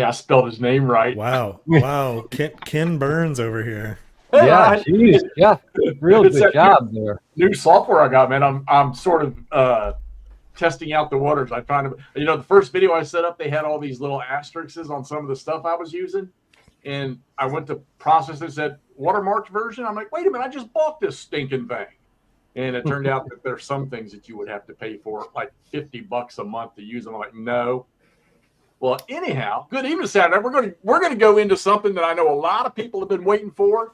Hey, I spelled his name right. Wow. Wow. Ken Burns over here. Yeah, geez, yeah, real It's good that job there. new software I got, man. I'm sort of testing out the waters. I'm trying to, the first video I set up, they had all these little asterisks on some of the stuff I was using, and I went to process it, said watermarked version. I'm like, wait a minute, I just bought this stinking thing, and it turned out that there's some things that you would have to pay for, like $50 a month to use them. I'm like, no. Well, anyhow, good evening, Saturday. We're gonna go into something that I know a lot of people have been waiting for.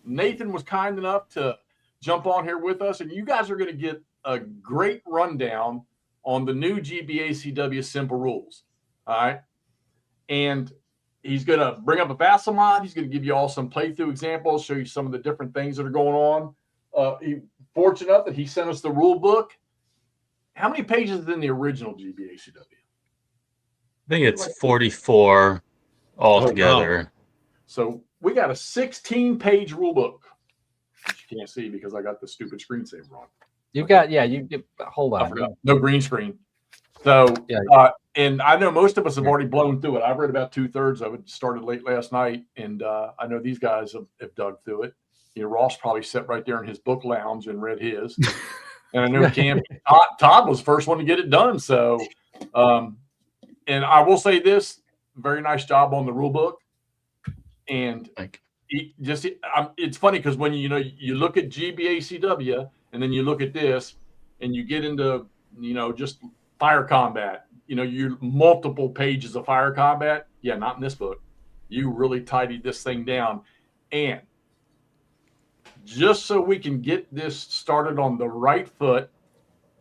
Nathan was kind enough to jump on here with us, and you guys are going to get a great rundown on the new GBACW simple rules. All right. And he's going to bring up a Vassal mod. He's going to give you all some playthrough examples, show you some of the different things that are going on. He fortunate enough that he sent us the rule book. How many pages is in the original GBACW? I think it's 44 altogether. Wow. So we got a 16-page rule book. You can't see because I got the stupid screensaver on. You've got, hold on. No green screen. So, yeah. And I know most of us have already blown through it. I've read about 2/3 of it. Started late last night, and I know these guys have dug through it. Ross probably sat right there in his book lounge and read his. And I know Todd was the first one to get it done. So, and I will say this, very nice job on the rule book. And it's funny because when you look at GBACW and then you look at this and you get into just fire combat, you multiple pages of fire combat. Yeah, not in this book. You really tidied this thing down. And just so we can get this started on the right foot,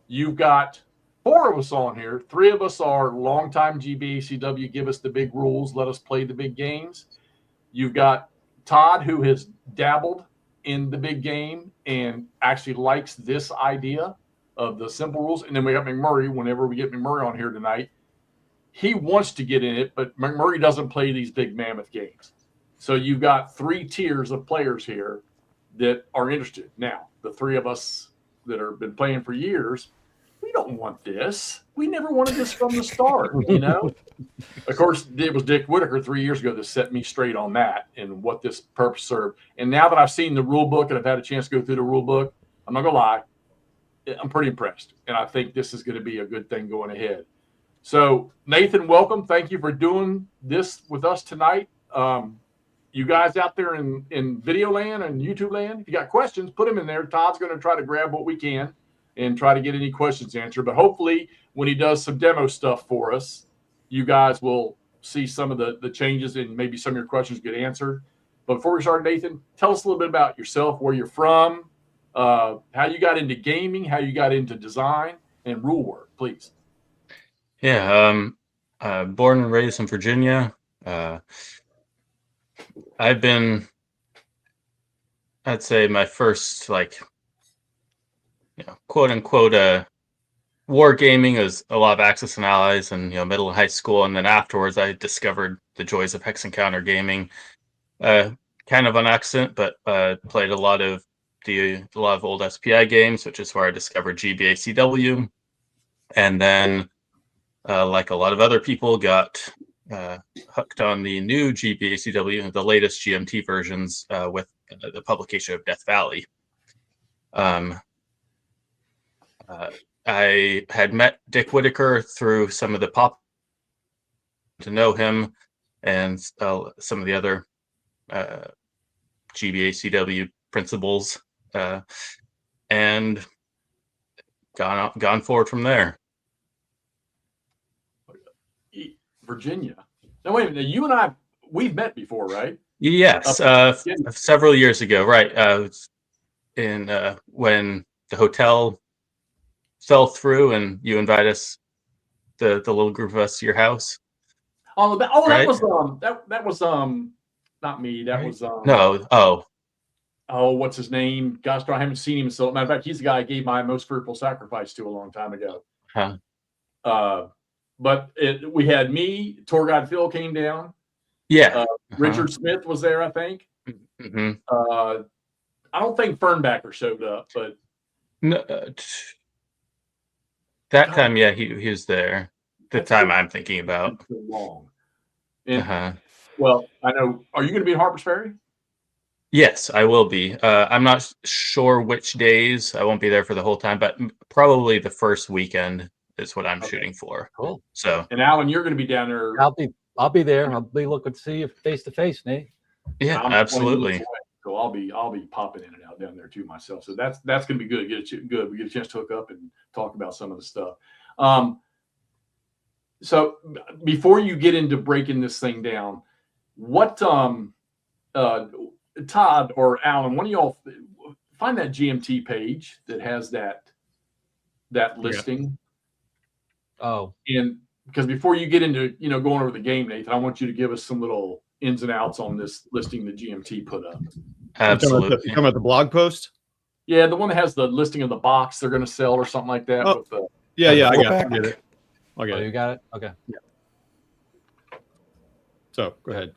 you've got 4 of us on here. 3 of us are longtime GBACW. Give us the big rules. Let us play the big games. You've got Todd, who has dabbled in the big game and actually likes this idea of the simple rules. And then we got McMurray. Whenever we get McMurray on here tonight, he wants to get in it, but McMurray doesn't play these big mammoth games. So you've got 3 tiers of players here that are interested. Now, the 3 of us that have been playing for years, we don't want this. We never wanted this from the start, Of course, it was Dick Whitaker 3 years ago that set me straight on that and what this purpose served. And now that I've seen the rule book and I've had a chance to go through the rule book, I'm not going to lie, I'm pretty impressed. And I think this is going to be a good thing going ahead. So, Nathan, welcome. Thank you for doing this with us tonight. You guys out there in video land and YouTube land, if you got questions, put them in there. Todd's going to try to grab what we can and try to get any questions answered. But hopefully when he does some demo stuff for us, you guys will see some of the changes and maybe some of your questions get answered. But before we start, Nathan, tell us a little bit about yourself, where you're from, how you got into gaming, how you got into design and rule work, please. Yeah, born and raised in Virginia. I've been, I'd say my first quote unquote wargaming is a lot of Axis and Allies and middle and high school, and then afterwards I discovered the joys of hex encounter gaming, kind of on accident, but played a lot of old SPI games, which is where I discovered GBACW, and then like a lot of other people, got hooked on the new GBACW, the latest GMT versions, with the publication of Death Valley. I had met Dick Whitaker through some of the to know him, and some of the other GBACW principals, and gone forward from there. Virginia. Now wait a minute. You and we've met before, right? Yes, several years ago, right? In when the hotel fell through, and you invite us, the little group of us, to your house. Oh, that right? that was not me. That was no. Oh, what's his name? Gosh, I haven't seen him. So, matter of fact, he's the guy I gave my most fearful sacrifice to a long time ago. Huh. But we had me, tour guide Phil came down. Yeah. Richard Smith was there, I think. Mm-hmm. I don't think Fernbacker showed up, but no, that time, yeah, he was there. The time I'm thinking about. So long. And well, I know. Are you going to be in Harpers Ferry? Yes, I will be. I'm not sure which days. I won't be there for the whole time, but probably the first weekend is what I'm shooting for. Cool. So, And Alan, you're going to be down there. I'll be there. I'll be looking to see you face to face, Nate. yeah, I'm 20 absolutely. minutes away, so I'll be popping in and out down there too myself. So that's going to be good. Good. We get a chance to hook up and talk about some of the stuff. So before you get into breaking this thing down, what Todd or Alan, one of y'all find that GMT page that has that listing. Oh, And because before you get into going over the game, Nathan, I want you to give us some little ins and outs on this listing the GMT put up. Absolutely. You talking about the blog post? Yeah, the one that has the listing of the box they're going to sell or something like that. Oh, with the, yeah, I got back. it. I got you it. got it? Okay. So go ahead.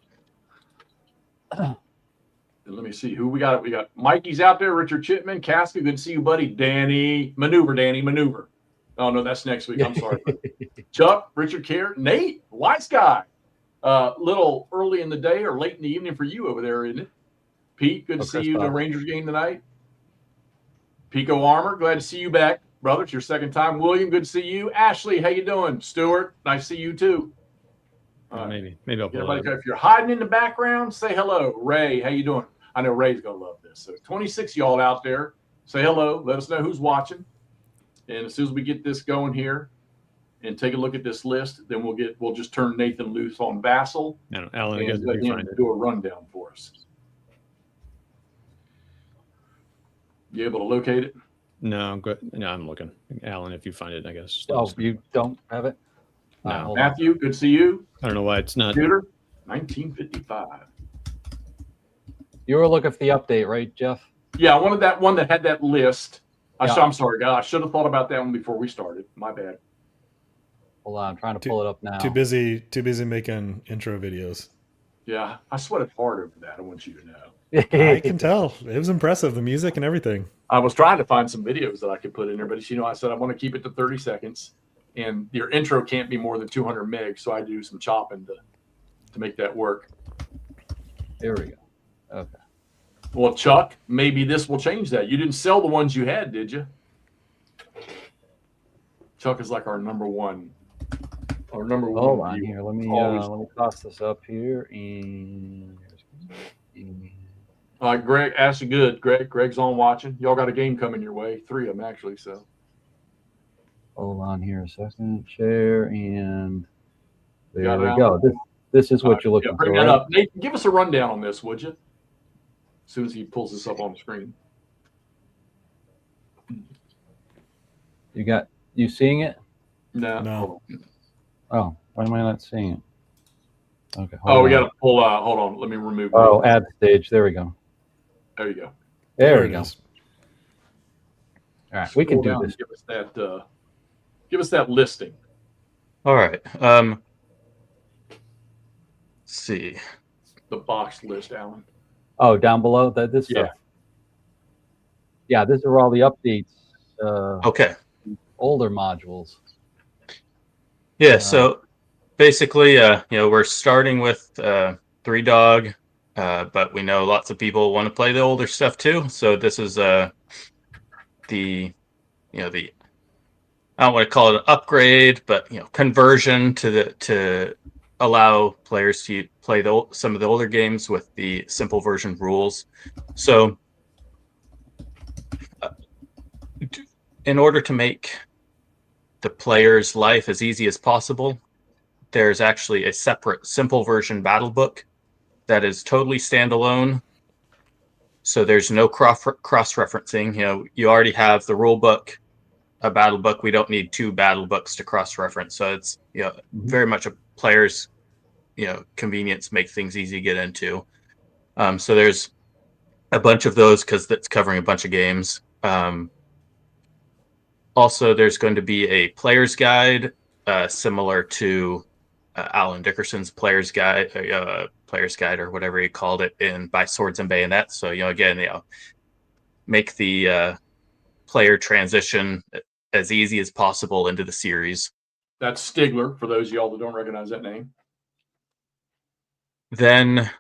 Let me see who we got. We got Mikey's out there, Richard Chipman, Caspi, good to see you, buddy. Danny Maneuver. Oh no, that's next week. I'm sorry. Chuck, Richard Care, Nate, White Sky. Little early in the day or late in the evening for you over there, isn't it? Pete, good to see you. The Rangers game tonight. Pico Armor, glad to see you back, brother. It's your second time. William, good to see you. Ashley, how you doing? Stuart, nice to see you too. Maybe I'll pull Everybody, it up. if you're hiding in the background, say hello. Ray, how you doing? I know Ray's gonna love this. So 26 y'all out there, say hello. Let us know who's watching. And as soon as we get this going here and take a look at this list, then we'll just turn Nathan loose on Vassal Alan, I guess and let if you him find it. do a rundown for us. You able to locate it? No, I'm good. No, I'm looking. Alan, if you find it, I guess. Oh, you don't have it? No. Hold on. Matthew, good to see you. I don't know why it's not. Computer, 1955. You were looking for the update, right, Jeff? Yeah, I wanted that one that had that list. Yeah. I'm sorry, God. I should have thought about that one before we started. My bad. Hold on, I'm trying to pull it up now. Too busy making intro videos. Yeah, I sweated hard over that. I want you to know. I can tell. It was impressive, the music and everything. I was trying to find some videos that I could put in there, but I said I want to keep it to 30 seconds, and your intro can't be more than 200 megs, so I do some chopping to make that work. There we go. Okay. Well, Chuck, maybe this will change that. You didn't sell the ones you had, did you? Chuck is like our number one. Hold on here. Let me toss this up here. And All right, Greg, ask you good. Greg's on watching. Y'all got a game coming your way. 3 of them, actually. So hold on here a second. Share, and there Got it we out? go. This is what you're looking bring for, that right? up. Nathan, give us a rundown on this, would you? As soon as he pulls this up on the screen. You seeing it? No. No. Oh, why am I not seeing it? Okay. We got to pull out. Hold on. Let me remove. Oh, add stage. There we go. There you go. There we it go. is. All right, we can Scroll do down this. and give us that listing. All right. Let's see. The box list, Alan. Oh, down below this Yeah. stuff. Yeah, these are all the updates. Okay. Older modules. Yeah. So basically, we're starting with 3-Dog, but we know lots of people want to play the older stuff too. So this is the I don't want to call it an upgrade, but conversion to allow players to play some of the older games with the simple version rules. So in order to make the player's life as easy as possible, there's actually a separate simple version battle book that is totally standalone. So there's no cross-referencing. You already have the rule book, a battle book. We don't need 2 battle books to cross-reference. So it's very much a player's convenience, make things easy to get into. So there's a bunch of those because that's covering a bunch of games. Also, there's going to be a player's guide similar to Alan Dickerson's player's guide, or whatever he called it by Swords and Bayonets. So make the player transition as easy as possible into the series. That's Stigler, for those of y'all that don't recognize that name. Then,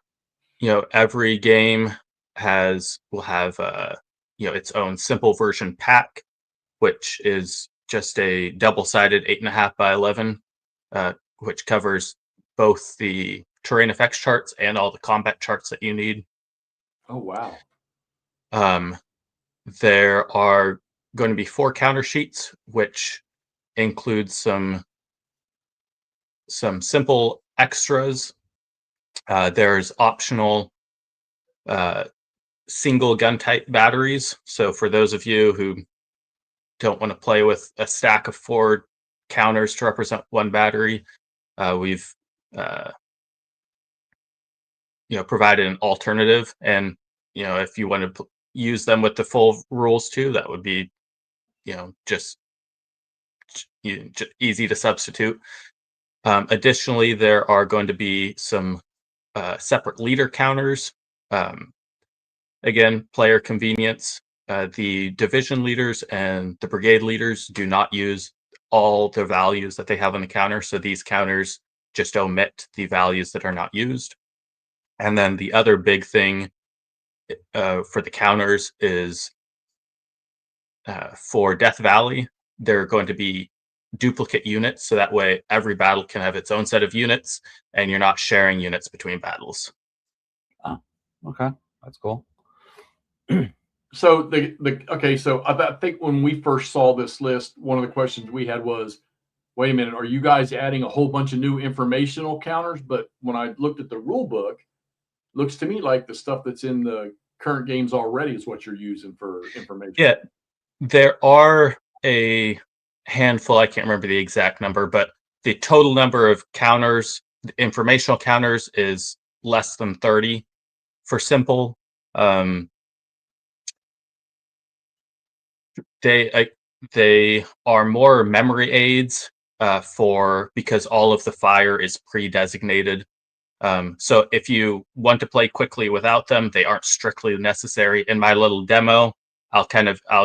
every game will have its own simple version pack, which is just a double-sided 8.5 by 11, which covers both the terrain effects charts and all the combat charts that you need. Oh wow! There are going to be 4 counter sheets, which include some simple extras. There's optional single gun type batteries. So for those of you who don't want to play with a stack of 4 counters to represent 1 battery, we've provided an alternative. And if you want to use them with the full rules too, that would be just easy to substitute. Additionally, there are going to be some separate leader counters. Again, player convenience. The division leaders and the brigade leaders do not use all the values that they have on the counter, so these counters just omit the values that are not used. And then the other big thing for the counters is for Death Valley, they're going to be duplicate units, so that way every battle can have its own set of units, and you're not sharing units between battles. Oh, okay, that's cool. So so I think when we first saw this list, one of the questions we had was, wait a minute, are you guys adding a whole bunch of new informational counters? But when I looked at the rule book, looks to me like the stuff that's in the current games already is what you're using for information. Yeah, there are a handful, I can't remember the exact number, but the total number of counters, informational counters, is less than 30 for simple. They are more memory aids because all of the fire is pre-designated. So if you want to play quickly without them, they aren't strictly necessary. In my little demo, I'll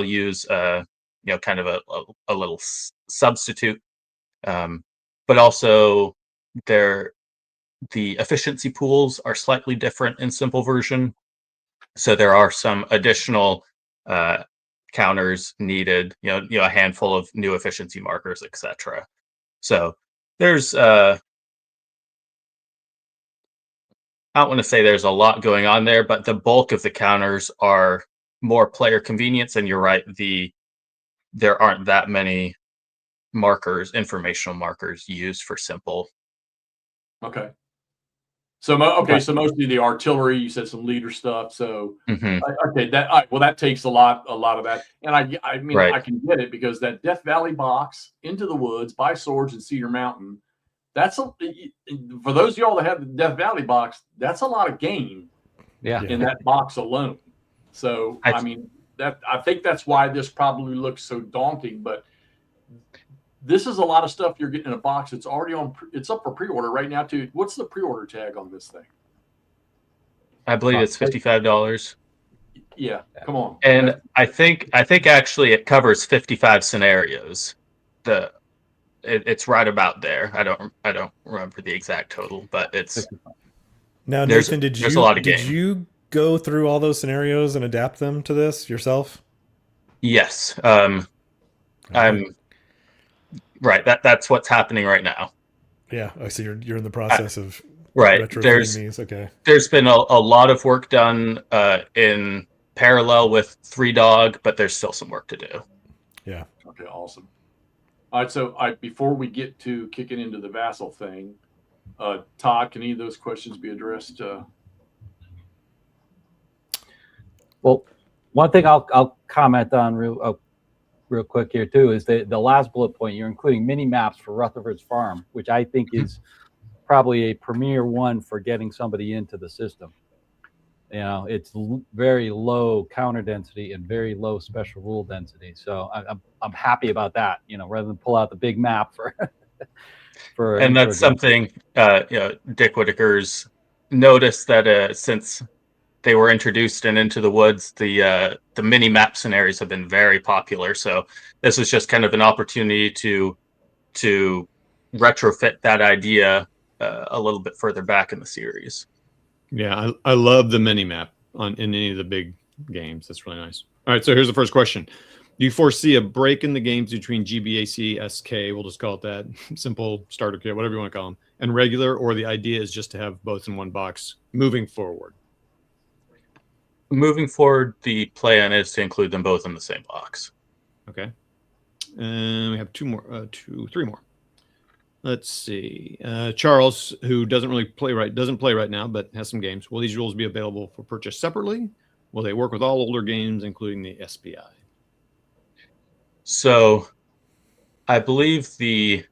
use kind of a little substitute, but also the efficiency pools are slightly different in simple version, so there are some additional counters needed. A handful of new efficiency markers, etc. So there's I don't want to say there's a lot going on there, but the bulk of the counters are more player convenience. And you're right, there aren't that many informational markers used for simple. Okay. So so mostly the artillery. You said some leader stuff. So okay, that takes a lot of that. And I mean, right. I can get it, because that Death Valley box, Into the Woods, Buy Swords, and Cedar Mountain. For those of y'all that have the Death Valley box, that's a lot of game. Yeah. In that box alone. So I think that's why this probably looks so daunting. But this is a lot of stuff you're getting in a box. It's already it's up for pre-order right now too. What's the pre-order tag on this thing? I believe it's $55. Yeah, come on. And I think actually it covers 55 scenarios. It's right about there. I don't remember the exact total, but it's now. Nathan, did you go through all those scenarios and adapt them to this yourself? Yes. I'm right. That's what's happening right now. Yeah, I see. You're in the process of retrofitting these. Okay. There's been a lot of work done in parallel with 3Dog, but there's still some work to do. Yeah. Okay. Awesome. All right. So before we get to kicking into the Vassal thing, Todd, can any of those questions be addressed? Well, one thing I'll comment on real quick here too is the last bullet point. You're including mini maps for Rutherford's Farm, which I think is probably a premier one for getting somebody into the system. It's very low counter density and very low special rule density. So I'm happy about that. Rather than pull out the big map for. And that's something Dick Whitaker's noticed, that since they were introduced in Into the Woods, the mini map scenarios have been very popular. So this was just kind of an opportunity to retrofit that idea a little bit further back in the series. Yeah, I love the mini map in any of the big games. That's really nice. All right, so here's the first question. Do you foresee a break in the games between GBACSK, we'll just call it that, simple starter kit, whatever you want to call them, and regular, or the idea is just to have both in one box moving forward? Moving forward, the plan is to include them both in the same box. Okay. And we have three more. Let's see. Charles, who doesn't play right now, but has some games. Will these rules be available for purchase separately? Will they work with all older games, including the SPI? So I believe the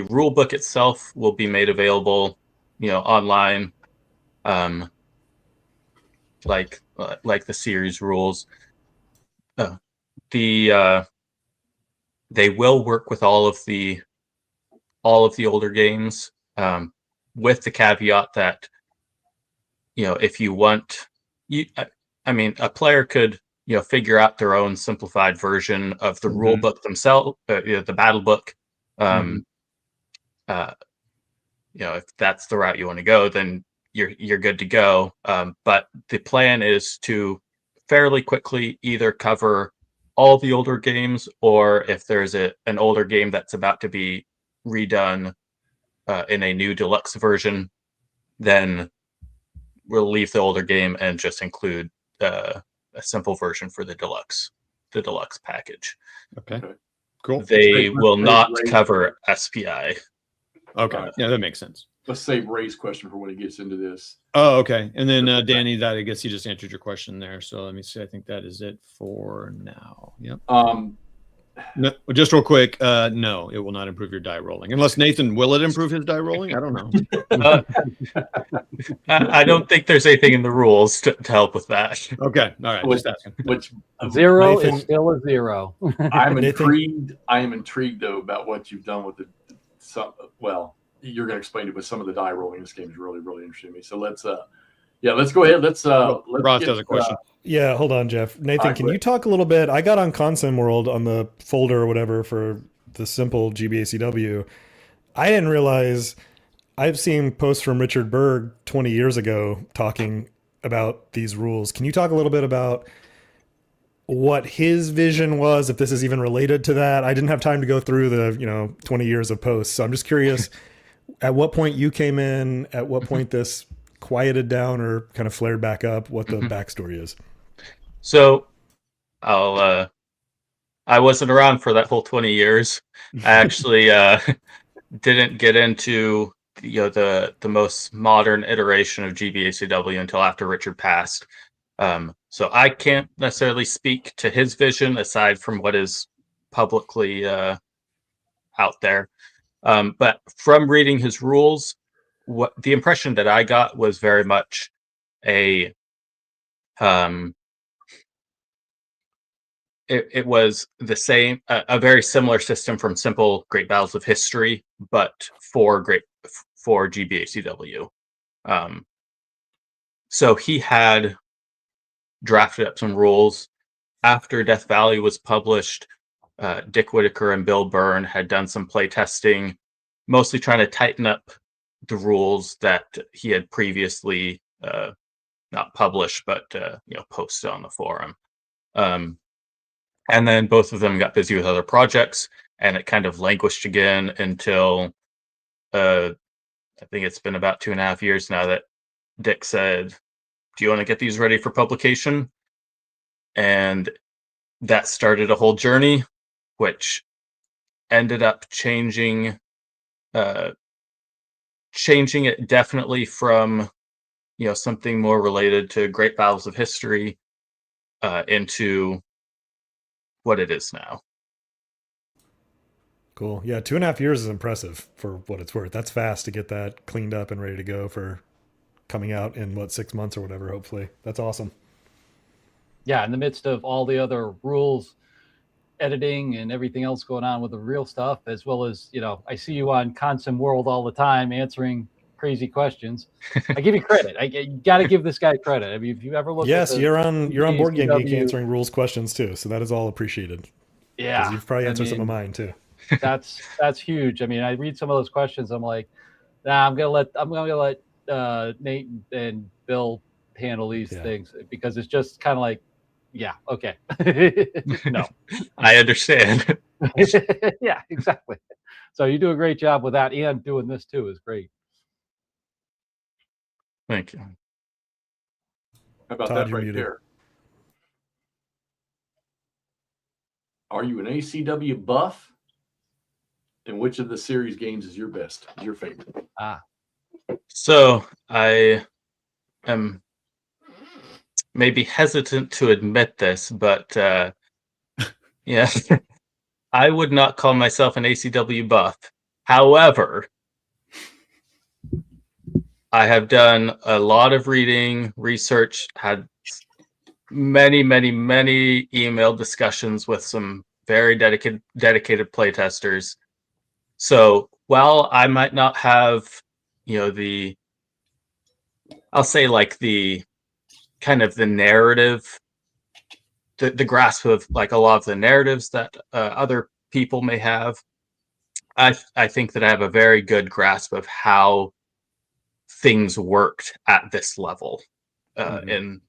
rule book itself will be made available, online, like the series rules. They will work with all of the older games, with the caveat that, if you want, a player could, figure out their own simplified version of the rule book themselves, the battle book. If that's the route you want to go, then you're good to go. But the plan is to fairly quickly either cover all the older games, or if there's an older game that's about to be redone in a new deluxe version, then we'll leave the older game and just include a simple version for the deluxe package. Okay, cool. They will not cover SPI. Okay, yeah, that makes sense. Let's save Ray's question for when he gets into this. Oh, okay. And then Danny, that I guess he just answered your question there. So let me see. I think that is it for now. Yep. No, just real quick. No, it will not improve your die rolling. Unless Nathan, will it improve his die rolling? I don't know. I don't think there's anything in the rules to help with that. Okay. All right. Just asking. Zero is still a zero. I'm intrigued. I am intrigued though about what you've done with you're going to explain it, but some of the die rolling in this game is really, really interesting to me. So let's go ahead. Ross has a question. Yeah, hold on, Jeff. Nathan, can you talk a little bit? I got on Consum World on the folder or whatever for the simple GBACW. I didn't realize I've seen posts from Richard Berg 20 years ago talking about these rules. Can you talk a little bit about what his vision was, if this is even related to that? I didn't have time to go through the 20 years of posts. So I'm just curious at what point you came in, at what point this quieted down or kind of flared back up, what the backstory is. So I wasn't around for that whole 20 years. I actually didn't get into the most modern iteration of GBACW until after Richard passed. So I can't necessarily speak to his vision aside from what is publicly out there. But from reading his rules, what the impression that I got was very much it was the same, a very similar system from simple Great Battles of History, but for GBACW. So he had drafted up some rules after Death Valley was published. Dick Whitaker and Bill Byrne had done some play testing, mostly trying to tighten up the rules that he had previously not published, but posted on the forum. And then both of them got busy with other projects, and it kind of languished again until I think it's been about 2.5 years now that Dick said, "Do you want to get these ready for publication?" And that started a whole journey, which ended up changing it definitely from something more related to Great Battles of History into what it is now. Cool. Yeah, 2.5 years is impressive for what it's worth. That's fast to get that cleaned up and ready to go for coming out in 6 months or whatever, hopefully. That's awesome. Yeah, in the midst of all the other rules, editing and everything else going on with the real stuff, as well as, I see you on Consum World all the time answering crazy questions. I give you credit. You got to give this guy credit. I mean, if you ever look at you're on Board Game Geek answering rules questions too, so that is all appreciated. Yeah. You've probably answered some of mine too. That's huge. I mean, I read some of those questions, I'm like, nah, I'm gonna let Nate and Bill handle these Yeah. things, because it's just kind of like, yeah, okay. No. I understand. Yeah, exactly. So you do a great job with that, and doing this too is great. Thank you. How about Todd, that you're right muted. there? Are you an ACW buff? And which of the series games is your best? Is your favorite? So I am maybe hesitant to admit this, but yeah, I would not call myself an ACW buff. However, I have done a lot of reading, research, had many email discussions with some very dedicated playtesters. So while I might not have, I'll say like the kind of the narrative, the grasp of like a lot of the narratives that other people may have, I think that I have a very good grasp of how things worked at this level in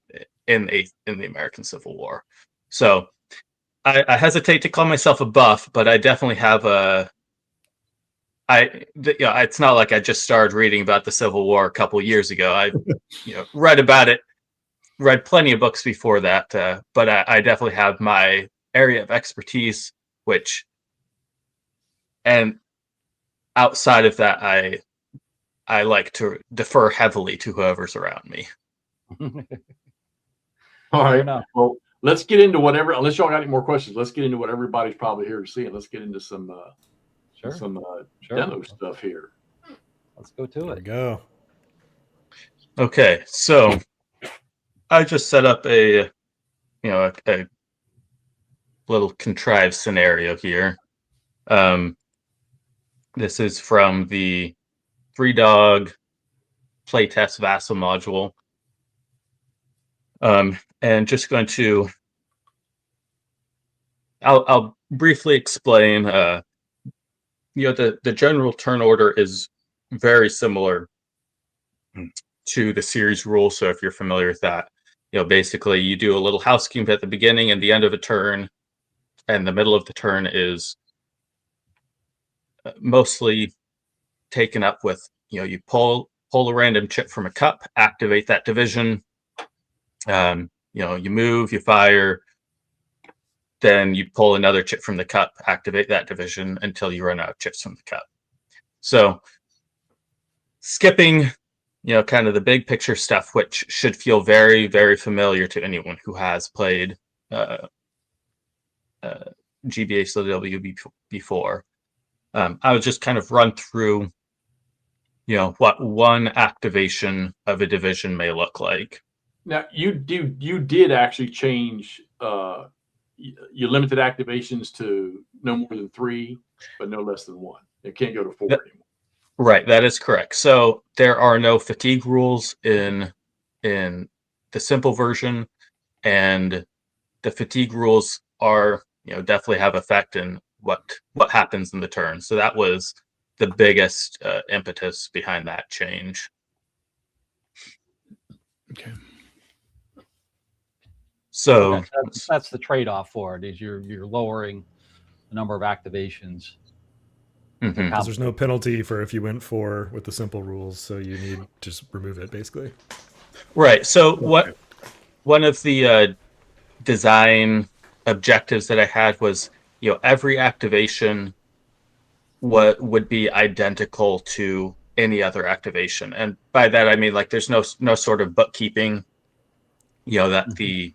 the American Civil War. So I hesitate to call myself a buff, but I definitely have it's not like I just started reading about the Civil War a couple years ago. I read about it, read plenty of books before that, but I definitely have my area of expertise, and outside of that, I like to defer heavily to whoever's around me. All right. enough. Well, let's get into whatever. Unless y'all got any more questions, let's get into what everybody's probably here to see, and let's get into some demo stuff here. Let's go to There we it. go. Okay, so I just set up a little contrived scenario here. This is from the 3Dog playtest Vassal module. And just going to, I'll briefly explain, the general turn order is very similar to the series rule. So if you're familiar with that, basically you do a little housekeeping at the beginning and the end of a turn, and the middle of the turn is mostly taken up with, you pull a random chip from a cup, activate that division, you move, you fire, then you pull another chip from the cup, activate that division until you run out of chips from the cup. So skipping, kind of the big picture stuff, which should feel very, very familiar to anyone who has played GBACW before. I would just kind of run through, what one activation of a division may look like. Now, you did actually change. You limited activations to no more than 3, but no less than 1. It can't go to 4 anymore. Right, that is correct. So there are no fatigue rules in the simple version, and the fatigue rules are, definitely have effect in what happens in the turn. So that was the biggest impetus behind that change. Okay. So okay, that's the trade-off for it, is you're lowering the number of activations. Because there's no penalty for if you went 4 with the simple rules, so you need to just remove it basically. Right. So one of the design objectives that I had was, every activation would be identical to any other activation, and by that I mean like there's no sort of bookkeeping, that the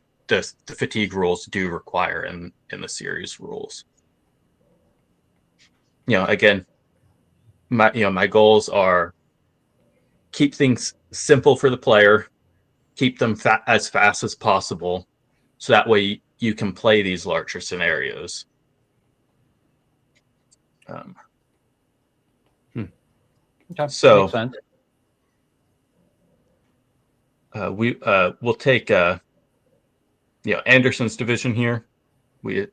fatigue rules do require in the series rules. Again, my goals are keep things simple for the player, keep them as fast as possible, so that way you can play these larger scenarios. Okay, so makes sense. We'll take Anderson's division here. We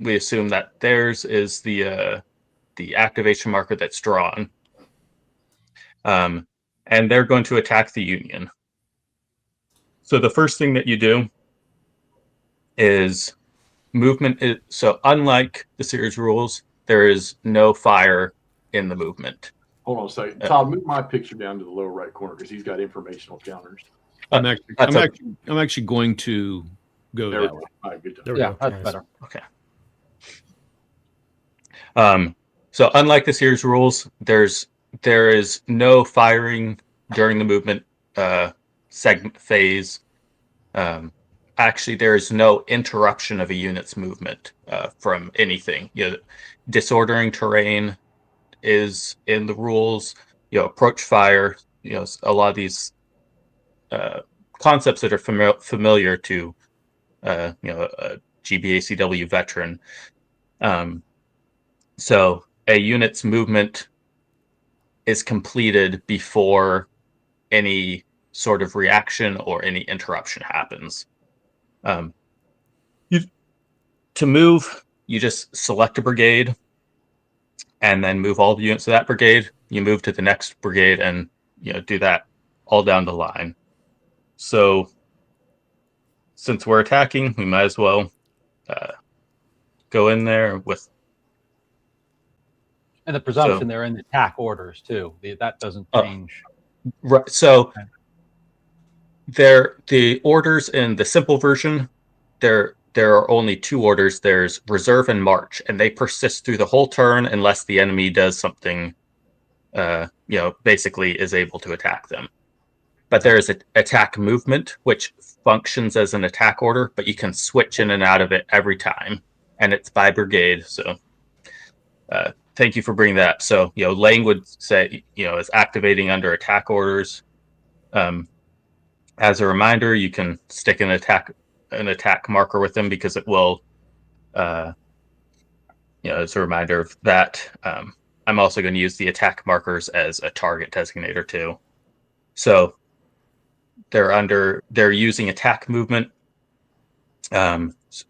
assume that theirs is the activation marker that's drawn. and they're going to attack the Union. So the first thing that you do is movement. So unlike the series rules, there is no fire in the movement. Hold on a second. Todd, move my picture down to the lower right corner because he's got informational counters. I'm actually going to go There that we way. go. All right, good job. There we Yeah, go. that's Nice. better. Okay. So unlike the series rules, there is no firing during the movement segment phase. Actually, there is no interruption of a unit's movement from anything. Disordering terrain is in the rules. Approach fire. A lot of these concepts that are familiar to a GBACW veteran. So a unit's movement is completed before any sort of reaction or any interruption happens. To move, you just select a brigade and then move all the units to that brigade. You move to the next brigade and do that all down the line. So since we're attacking, we might as well go in there with. And the presumption they're in the attack orders too. That doesn't change. Right. So the orders in the simple version, there are only two orders. There's reserve and march, and they persist through the whole turn unless the enemy does something, basically is able to attack them. But there is an attack movement, which functions as an attack order, but you can switch in and out of it every time, and it's by brigade. So thank you for bringing that up. So Lang would say is activating under attack orders. As a reminder, you can stick an attack marker with them because it will, as a reminder of that. I'm also going to use the attack markers as a target designator too. So they're using attack movement,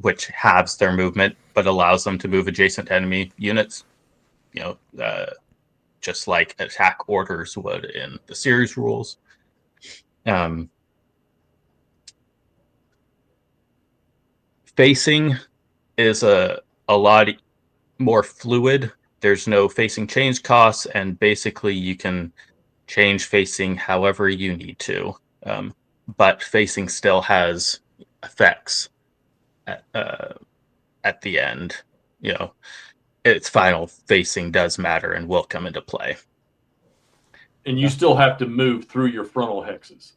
which halves their movement, but allows them to move adjacent to enemy units, just like attack orders would in the series rules. Facing is a lot more fluid. There's no facing change costs, and basically you can change facing however you need to. But facing still has effects at the end. Its final facing does matter and will come into play. And you still have to move through your frontal hexes.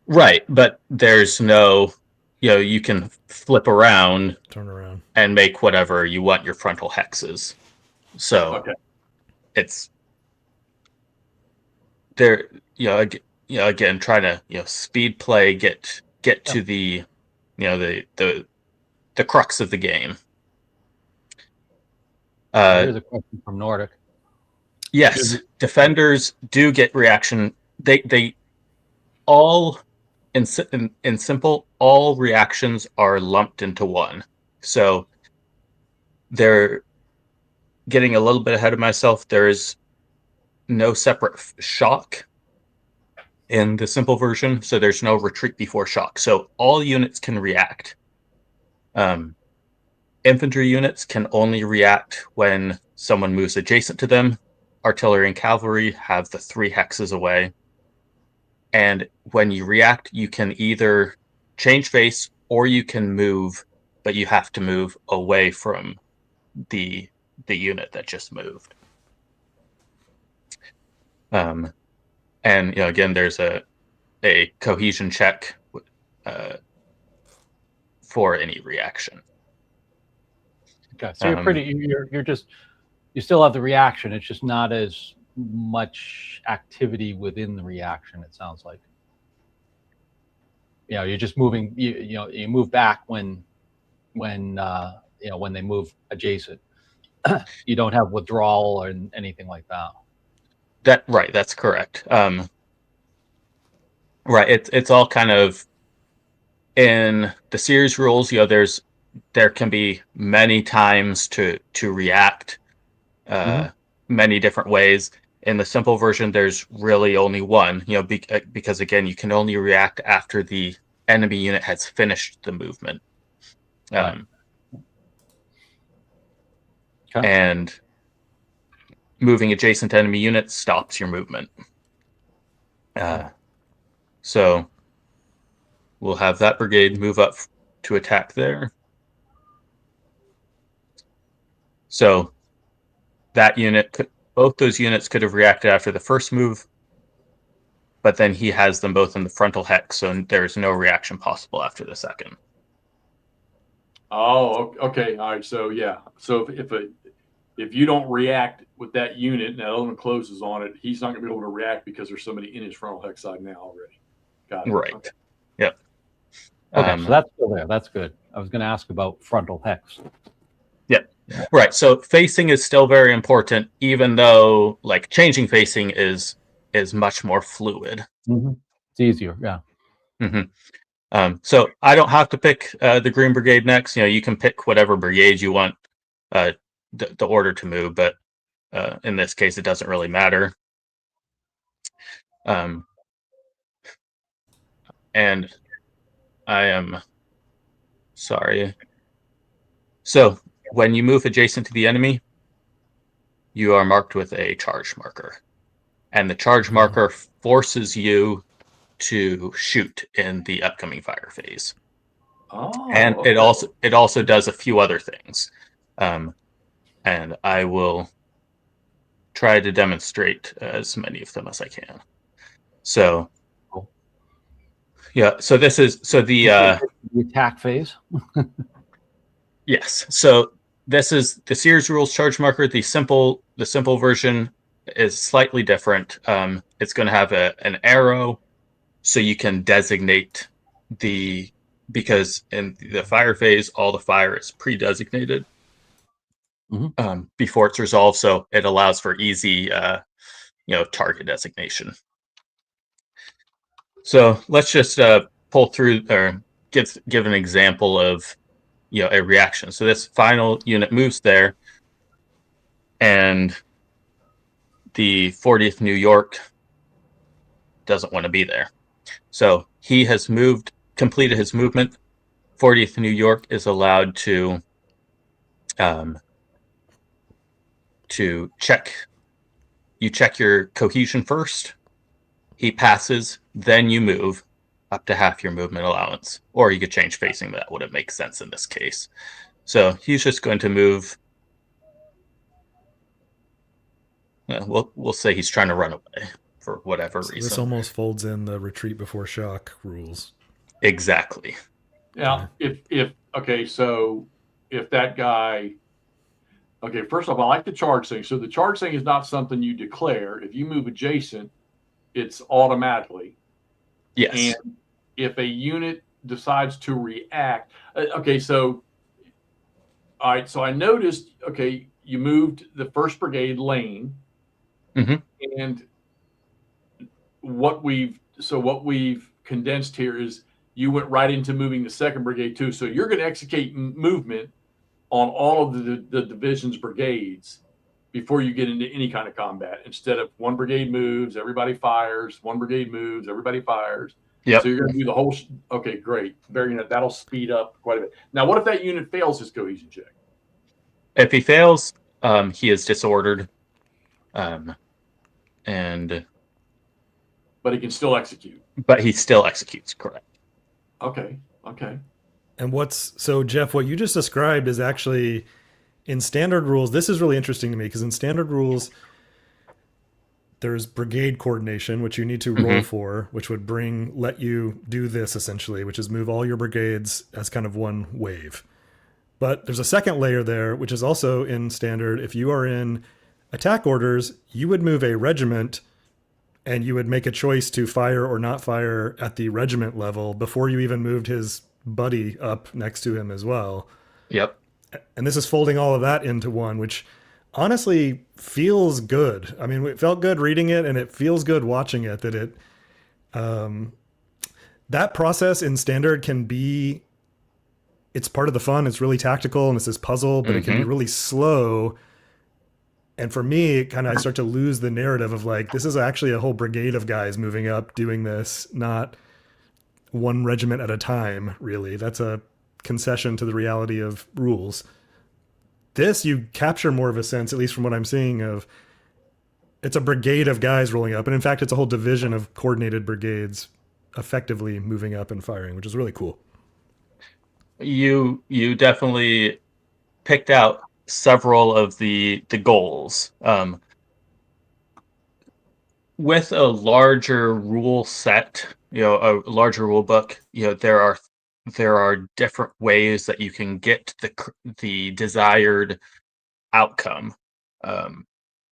Right, but there's no, you can flip around, turn around, and make whatever you want your frontal hexes. So okay. It's there, again, trying to speed play, get to the the crux of the game. Here's a question from Nordic. Yes, defenders do get reaction. They all in simple, all reactions are lumped into one. So they're getting a little bit ahead of myself. There is no separate shock in the simple version, so there's no retreat before shock. So all units can react. Infantry units can only react when someone moves adjacent to them. Artillery and cavalry have the 3 hexes away. And when you react, you can either change face or you can move, but you have to move away from the unit that just moved. And again, there's a cohesion check for any reaction. Okay, so you still have the reaction. It's just not as much activity within the reaction. It sounds like you're just moving. You move back when they move adjacent. You don't have withdrawal or anything like that. That's correct. Right, it's all kind of in the series rules. There can be many times to react, many different ways. In the simple version, there's really only one, because again, you can only react after the enemy unit has finished the movement. Right. Okay. And moving adjacent to enemy units stops your movement. So we'll have that brigade move up to attack there. So that unit, both those units could have reacted after the first move, but then he has them both in the frontal hex, so there's no reaction possible after the second. Oh, okay. All right. So yeah. So if you don't react with that unit and that other one closes on it, he's not going to be able to react because there's somebody in his frontal hex side now already. Got it. Right. Okay. Yep. Okay, so that's still there. That's good. I was going to ask about frontal hex. Yep. Right. So facing is still very important, even though like changing facing is much more fluid. Mm-hmm. It's easier. Yeah. Mm-hmm. So I don't have to pick the Green Brigade next. You can pick whatever brigade you want the order to move, but in this case, it doesn't really matter. And I am sorry. So when you move adjacent to the enemy, you are marked with a charge marker. And the charge marker forces you to shoot in the upcoming fire phase. Oh, and okay. it also does a few other things. And I will try to demonstrate as many of them as I can. So yeah, so this is the attack phase. Yes. So this is the Sears rules charge marker. The simple version is slightly different. It's going to have an arrow, so you can designate because in the fire phase, all the fire is pre-designated before it's resolved. So it allows for easy, target designation. So let's just pull through or give an example of a reaction. So this final unit moves there, and the 40th New York doesn't want to be there. So he has completed his movement. 40th New York is allowed to check. You check your cohesion first. He passes, then you move up to half your movement allowance, or you could change facing, but that wouldn't make sense in this case. So he's just going to move. We'll say he's trying to run away for whatever reason. This almost folds in the retreat before shock rules. Exactly. Yeah. So if that guy, first off, I like the charge thing. So the charge thing is not something you declare. If you move adjacent, it's automatically. Yes. And if a unit decides to react, so all right. So I noticed, you moved the 1st Brigade lane, and what we've condensed here is you went right into moving the 2nd Brigade too. So you're going to execute movement on all of the division's brigades before you get into any kind of combat. Instead of one brigade moves, everybody fires. One brigade moves, everybody fires. Yep. So you're going to do the whole. Okay, great. That'll speed up quite a bit. Now, what if that unit fails his cohesion check? If he fails, he is disordered, but he can still execute. But he still executes, correct? Okay. And so Jeff, what you just described is actually in standard rules. This is really interesting to me because in standard rules, there's brigade coordination, which you need to roll for, which would let you do this essentially, which is move all your brigades as kind of one wave. But there's a second layer there, which is also in standard. If you are in attack orders, you would move a regiment and you would make a choice to fire or not fire at the regiment level before you even moved his buddy up next to him as well. Yep. And this is folding all of that into one, which honestly feels good. I mean, it felt good reading it and it feels good watching it, that that process in standard it's part of the fun. It's really tactical and it's this puzzle, but it can be really slow. And for me, I start to lose the narrative of like, this is actually a whole brigade of guys moving up doing this, not one regiment at a time, really. That's a concession to the reality of rules. This, you capture more of a sense, at least from what I'm seeing, of it's a brigade of guys rolling up. And in fact, it's a whole division of coordinated brigades effectively moving up and firing, which is really cool. You definitely picked out several of the goals. With a larger rule set, a larger rule book, there are different ways that you can get the desired outcome,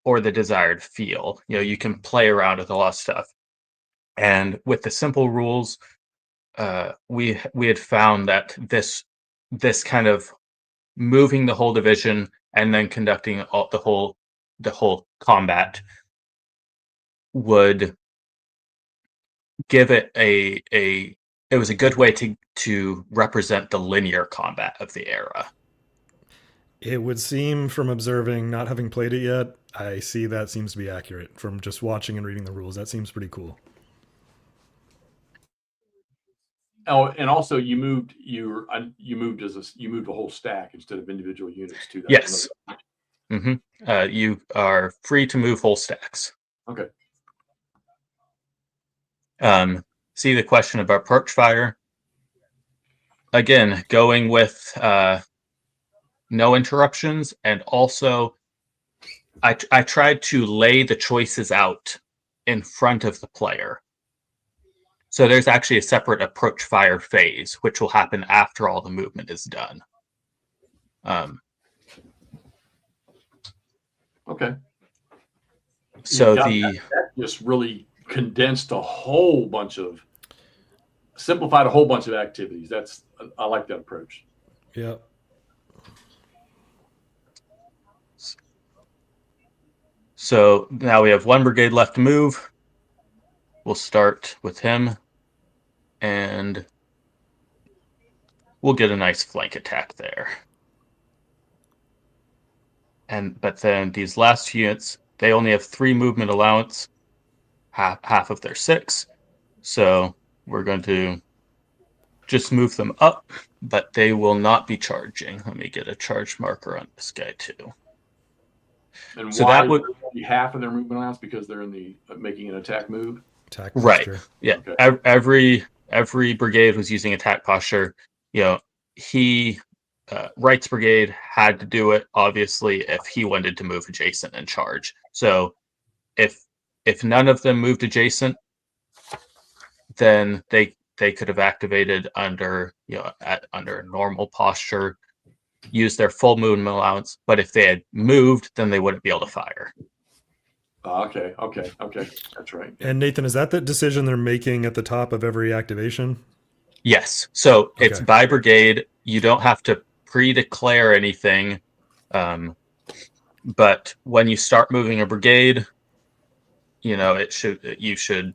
or the desired feel. You can play around with a lot of stuff. And with the simple rules, we had found that this kind of moving the whole division and then conducting the whole combat would give it it was a good way to represent the linear combat of the era. It would seem, from observing, not having played it yet, I see that seems to be accurate from just watching and reading the rules. That seems pretty cool. Oh, and also you moved a whole stack instead of individual units too. Yes. Mm-hmm. You are free to move whole stacks. Okay. See the question about approach fire. Again, going with no interruptions, and also I tried to lay the choices out in front of the player. So there's actually a separate approach fire phase, which will happen after all the movement is done. Okay. So that just really condensed simplified a whole bunch of activities. I like that approach. Yeah. So now we have one brigade left to move. We'll start with him, and we'll get a nice flank attack there. But then these last units, they only have 3 movement allowance, half of their 6. So we're going to just move them up, but they will not be charging. Let me get a charge marker on this guy too. And so why that would be half of their movement allowance? Because they're in the making an attack move. Attack posture. Right. Yeah. Okay. Every brigade was using attack posture. Wright's brigade had to do it, obviously, if he wanted to move adjacent and charge. So if none of them moved adjacent, then they could have activated under normal posture, use their full movement allowance. But if they had moved, then they wouldn't be able to fire. Okay, that's right. And Nathan, is that the decision they're making at the top of every activation? Yes. So it's by brigade. You don't have to pre-declare anything, but when you start moving a brigade, you should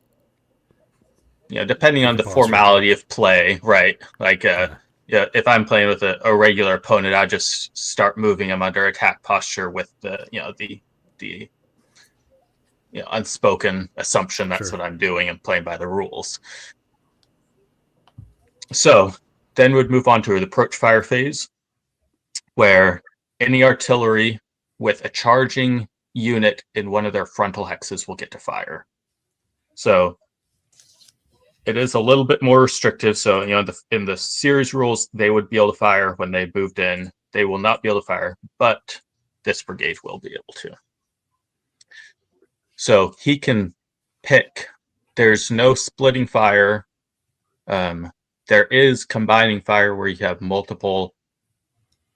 depending on the formality of play, right? Like if I'm playing with a regular opponent, I just start moving them under attack posture with the unspoken assumption that's what I'm doing and playing by the rules. So then we'd move on to the approach fire phase, where any artillery with a charging unit in one of their frontal hexes will get to fire. So it is a little bit more restrictive. So, in the series rules, they would be able to fire when they moved in. They will not be able to fire, but this brigade will be able to. So he can pick. There's no splitting fire. There is combining fire where you have multiple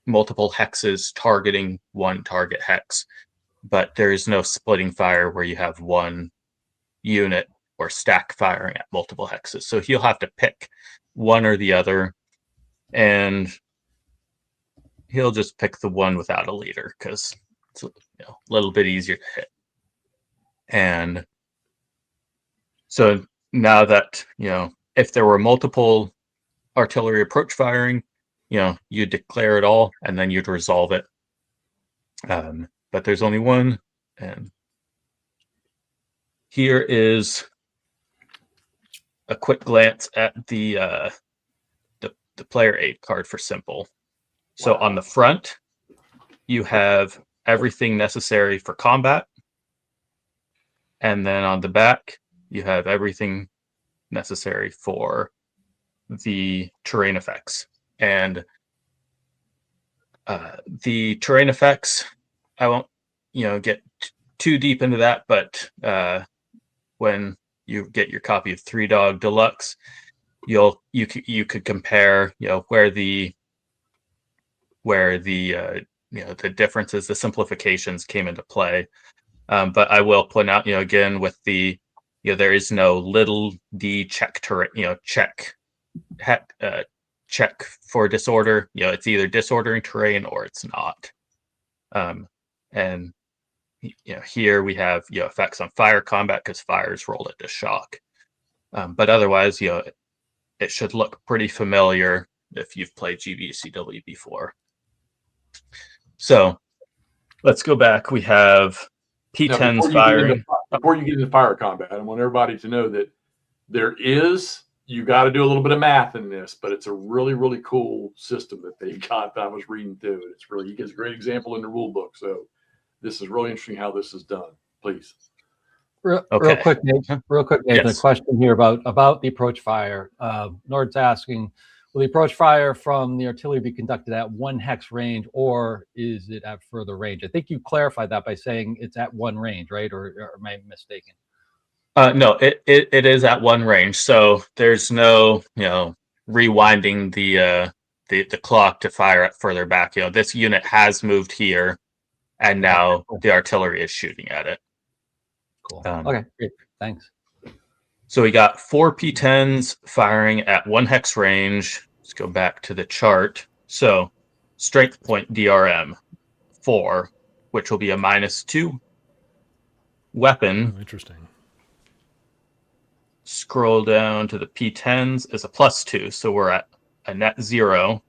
hexes targeting one target hex, but there is no splitting fire where you have one unit or stack firing at multiple hexes. So he'll have to pick one or the other, and he'll just pick the one without a leader because it's a little bit easier to hit. And so now that, if there were multiple artillery approach firing, you declare it all and then you'd resolve it. But there's only one And here is a quick glance at the player aid card for Simple. So on the front, you have everything necessary for combat. And then on the back, you have everything necessary for the terrain effects. And the terrain effects, I won't, get too deep into that, but when you get your copy of Three Dog Deluxe, you could compare, where the the differences, the simplifications came into play. But I will point out, again, with the, there is no little d check terrain, check for disorder. It's either disordering terrain or it's not. And here we have effects on fire combat because fire is rolled at the shock. But otherwise, it should look pretty familiar if you've played GBACW before. So let's go back. We have P10s firing. Before you get into fire combat, I want everybody to know that you got to do a little bit of math in this, but it's a really, really cool system that they got that I was reading through. He gives a great example in the rule book. So this is really interesting how this is done. Please. Real quick, Nathan. Yes. A question here about the approach fire. Nord's asking, will the approach fire from the artillery be conducted at 1 hex range, or is it at further range? I think you clarified that by saying it's at 1 range, right? Or am I mistaken? No, it is at 1 range. So there's no, rewinding the clock to fire at further back. This unit has moved here, and now the artillery is shooting at it. Cool. Okay, great. Thanks. So we got 4 P10s firing at 1 hex range. Let's go back to the chart. So strength point DRM 4, which will be a -2. Weapon. Oh, interesting. Scroll down to the P10s is a +2, so we're at a net 0.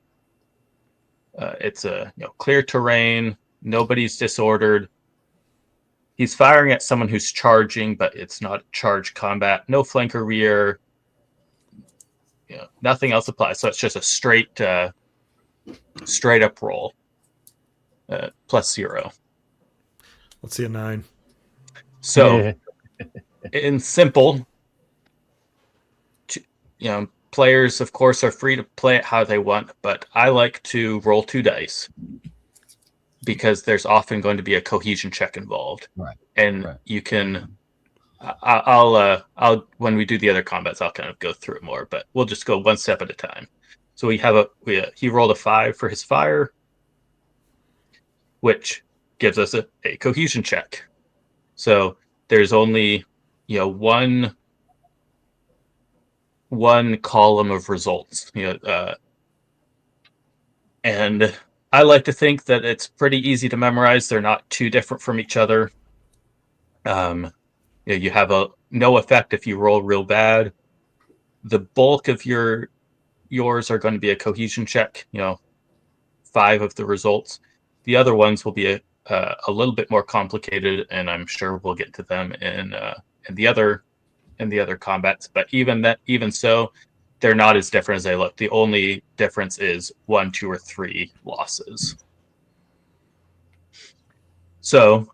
It's a clear terrain. Nobody's disordered. He's firing at someone who's charging, but it's not charge combat. No flanker rear. Nothing else applies. So it's just a straight up roll. +0. Let's see a 9. So in Simple, players, of course, are free to play it how they want, but I like to roll 2 dice because there's often going to be a cohesion check involved. Right. And you can, I'll when we do the other combats, I'll kind of go through it more, but we'll just go 1 step at a time. So he rolled a 5 for his fire, which gives us a cohesion check. So there's only, one column of results, and I like to think that it's pretty easy to memorize. They're not too different from each other. You have no effect if you roll real bad. The bulk of yours are going to be a cohesion check. 5 of the results. The other ones will be a little bit more complicated, and I'm sure we'll get to them in the other combats. But even so, they're not as different as they look. The only difference is 1, 2, or 3 losses. So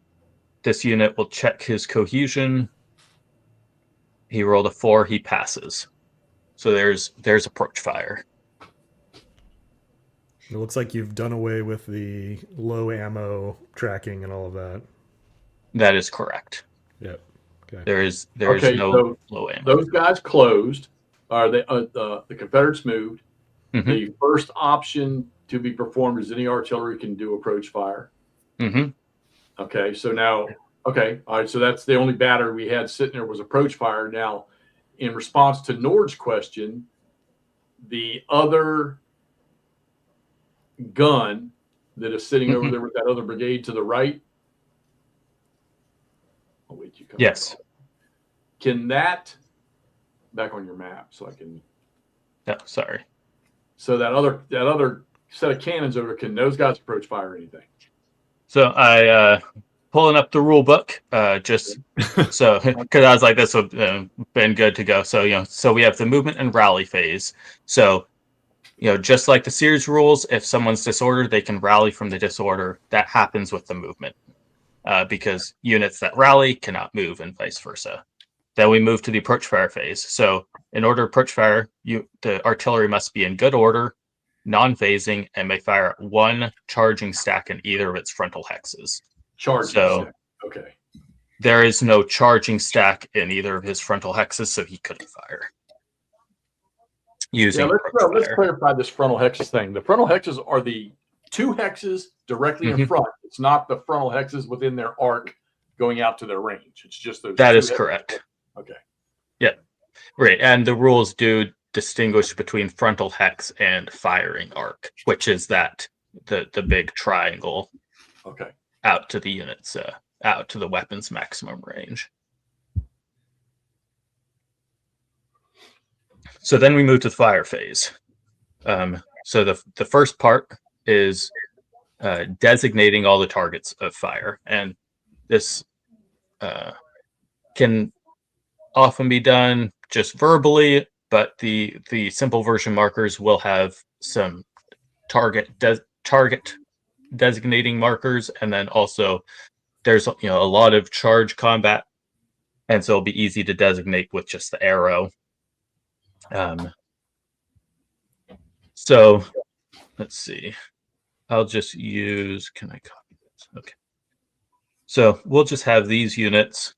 this unit will check his cohesion. He rolled a 4, he passes. So there's approach fire. It looks like you've done away with the low ammo tracking and all of that. That is correct. Yep. Okay. There's Okay, no so low ammo. Those guys closed. The Confederates moved. Mm-hmm. The first option to be performed is any artillery can do approach fire. Mm-hmm. Okay, so now, all right, so that's the only battery we had sitting there was approach fire. Now, in response to Nord's question, the other gun that is sitting over there with that other brigade to the right. Oh, wait, you come. Yes. Can that back on your map so I can? No, sorry. So that other set of cannons over, can those guys approach fire or anything? So I pulling up the rule book, just so because I was like, this would been good to go. So so we have the movement and rally phase. So just like the series rules, if someone's disordered, they can rally from the disorder. That happens with the movement, because units that rally cannot move, and vice versa. Then we move to the approach fire phase. So in order to approach fire, the artillery must be in good order, non-phasing, and may fire at one charging stack in either of its frontal hexes. Charging stack. Okay. There is no charging stack in either of his frontal hexes, so he couldn't fire. Let's clarify this frontal hexes thing. The frontal hexes are the two hexes directly in front. It's not the frontal hexes within their arc going out to their range. It's just those. That is correct. Okay. Yeah. Right. And the rules do distinguish between frontal hex and firing arc, which is that the big triangle. Okay. Out to the units, out to the weapon's maximum range. So then we move to the fire phase. So the first part is designating all the targets of fire, and this can often be done just verbally, but the simple version markers will have some target designating markers, and then also there's a lot of charge combat, and so it'll be easy to designate with just the arrow. So let's see. I'll just use. Can I copy this? Okay. So we'll just have these units.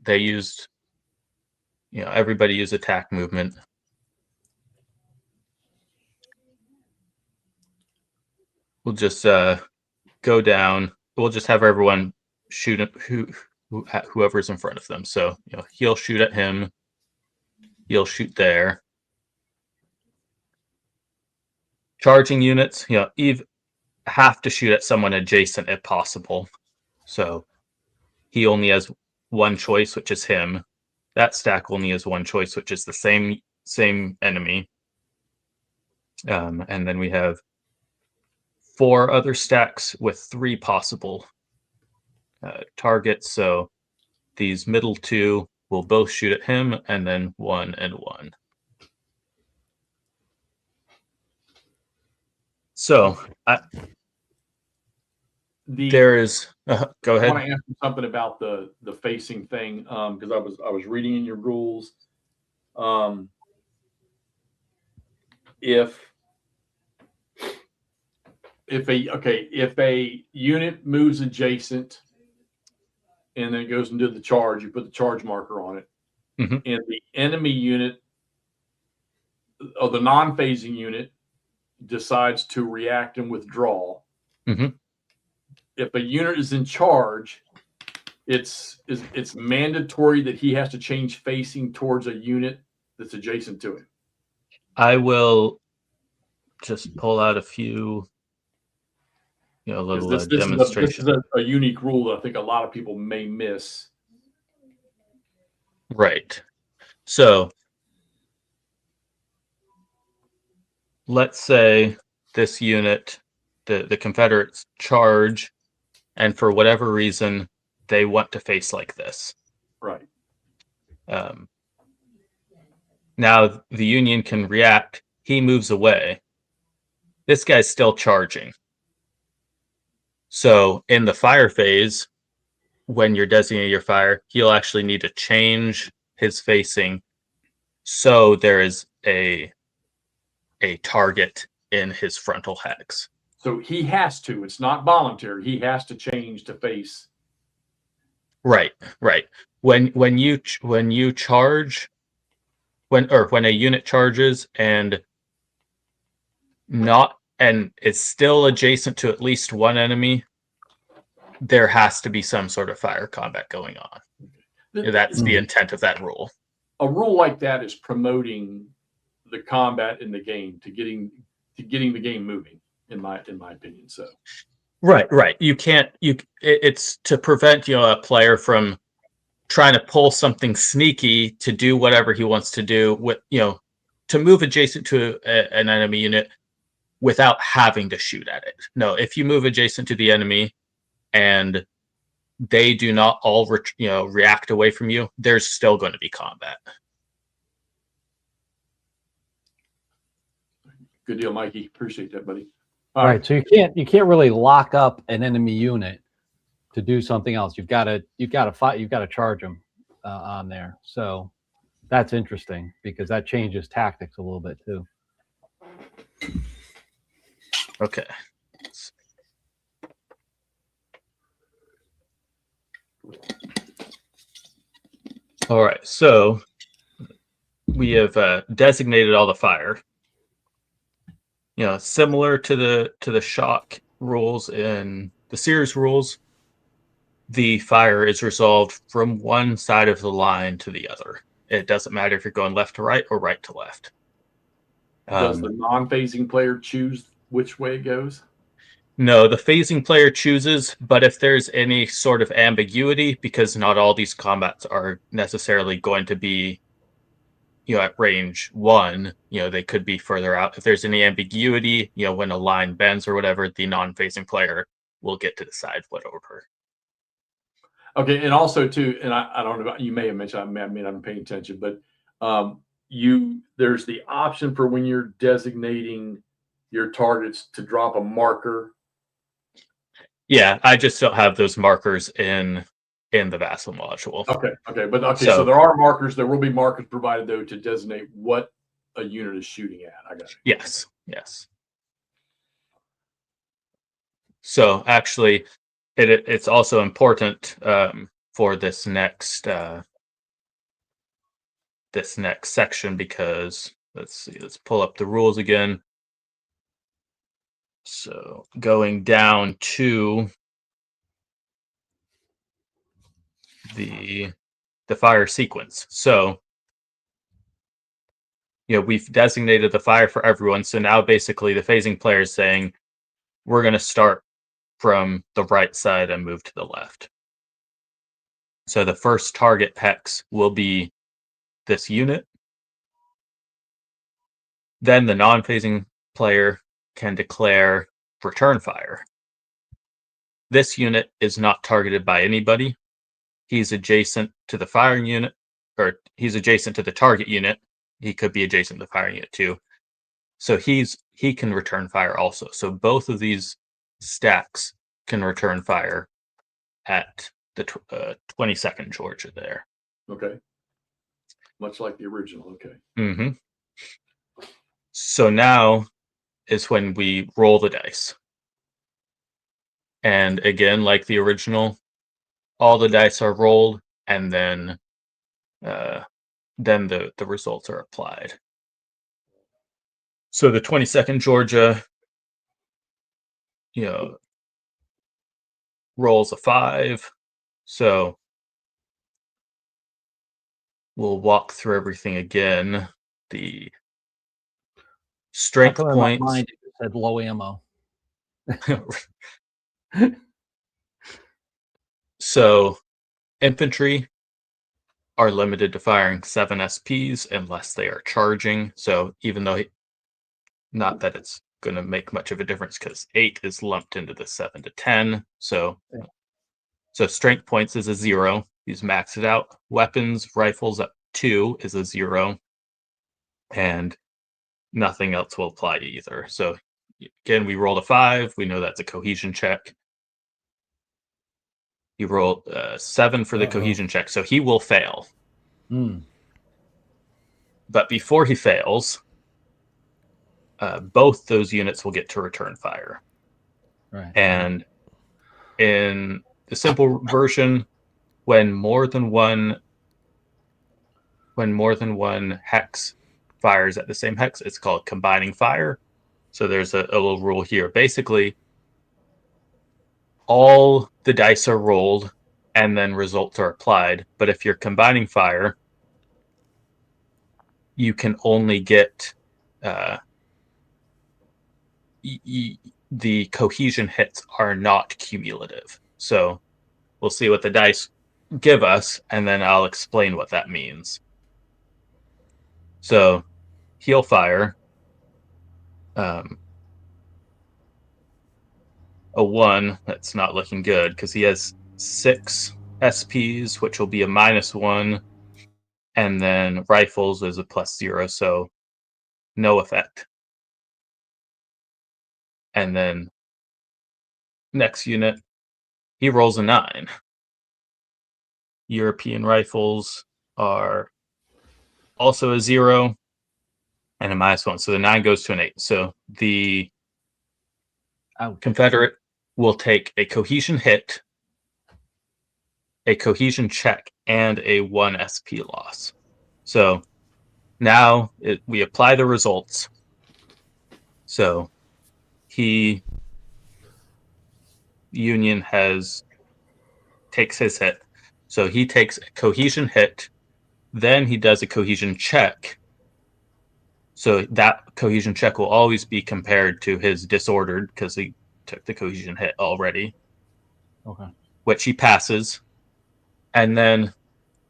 They used. Everybody used attack movement. We'll just go down. We'll just have everyone shoot at whoever's in front of them. So he'll shoot at him. He'll shoot there. Charging units, have to shoot at someone adjacent if possible. So he only has one choice, which is him. That stack only has one choice, which is the same enemy. And then we have 4 other stacks with 3 possible targets. So these middle 2 will both shoot at him, and then 1 and 1. So there is. Go ahead. I want to ask you something about the facing thing, because I was reading in your rules. If a unit moves adjacent and then goes into the charge, you put the charge marker on it, and the enemy unit or the non-phasing unit decides to react and withdraw. If a unit is in charge, it's mandatory that he has to change facing towards a unit that's adjacent to him. I will just pull out a few, little demonstrations. This is a unique rule that I think a lot of people may miss. Right. So let's say this unit, the Confederates charge, and for whatever reason, they want to face like this. Right. Now the Union can react. He moves away. This guy's still charging. So in the fire phase, when you're designating your fire, he'll actually need to change his facing so there is a target in his frontal hex. So he has to. It's not voluntary. He has to change to face. Right. When you charge, when a unit charges and it's still adjacent to at least one enemy, there has to be some sort of fire combat going on. That's the intent of that rule. A rule like that is promoting the combat in the game to getting the game moving, in my opinion. So right. It's to prevent a player from trying to pull something sneaky to do whatever he wants to do with to move adjacent to an enemy unit without having to shoot at it. No, if you move adjacent to the enemy, and they do not all react away from you, there's still going to be combat. Good deal, Mikey. Appreciate that, buddy. All right. So you can't really lock up an enemy unit to do something else. You've got to fight. You've got to charge them on there. So that's interesting because that changes tactics a little bit too. Okay. All right. So we have designated all the fire. Similar to the shock rules in the series rules, the fire is resolved from one side of the line to the other. It doesn't matter if you're going left to right or right to left. Does the non-phasing player choose which way it goes? No, the phasing player chooses, but if there's any sort of ambiguity, because not all these combats are necessarily going to be at range 1, they could be further out. If there's any ambiguity, when a line bends or whatever, the non-phasing player will get to decide what order. Okay, and also too, and I don't know, you may have mentioned, I may not have paid attention, but there's the option for when you're designating your targets to drop a marker. Yeah, I just don't have those markers in the Vassal module. Okay, so there are markers. There will be markers provided though to designate what a unit is shooting at. I got it. Yes. So actually, it's also important for this next section because let's pull up the rules again. So going down to the fire sequence. So we've designated the fire for everyone. So now basically the phasing player is saying we're going to start from the right side and move to the left. So the first target hex will be this unit. Then the non-phasing player can declare return fire. This unit is not targeted by anybody. He's adjacent to the firing unit, or he's adjacent to the target unit. He could be adjacent to the firing unit too. So he can return fire also. So both of these stacks can return fire at the 22nd Georgia there. Okay. Much like the original. Okay. Mm-hmm. So now is when we roll the dice. And again, like the original, all the dice are rolled, and then the results are applied. So the 22nd Georgia, rolls a 5. So we'll walk through everything again. The strength points. My mind said low ammo. So infantry are limited to firing 7 SPs unless they are charging. So even though not that it's going to make much of a difference because 8 is lumped into the 7 to 10. So strength points is a 0. He's maxed it out. Weapons, rifles up 2 is a 0. And nothing else will apply either. So again, we rolled a 5. We know that's a cohesion check. He rolled 7 for the cohesion check, so he will fail. But before he fails, both those units will get to return fire. Right. And in the simple version, when more than one hex fires at the same hex, it's called combining fire. So there's a little rule here. Basically, all the dice are rolled and then results are applied. But if you're combining fire, you can only get the cohesion hits are not cumulative. So we'll see what the dice give us, and then I'll explain what that means. So he'll fire. a 1. That's not looking good because he has 6 SPs, which will be a -1. And then rifles is a +0, so no effect. And then next unit, he rolls a 9. European rifles are also a 0 and a -1. So the 9 goes to an 8. So the Confederate will take a cohesion hit, a cohesion check, and a 1 SP loss. So now we apply the results. So Union takes his hit. So he takes a cohesion hit, then he does a cohesion check. So that cohesion check will always be compared to his disordered because he took the cohesion hit already. Okay. Which he passes. And then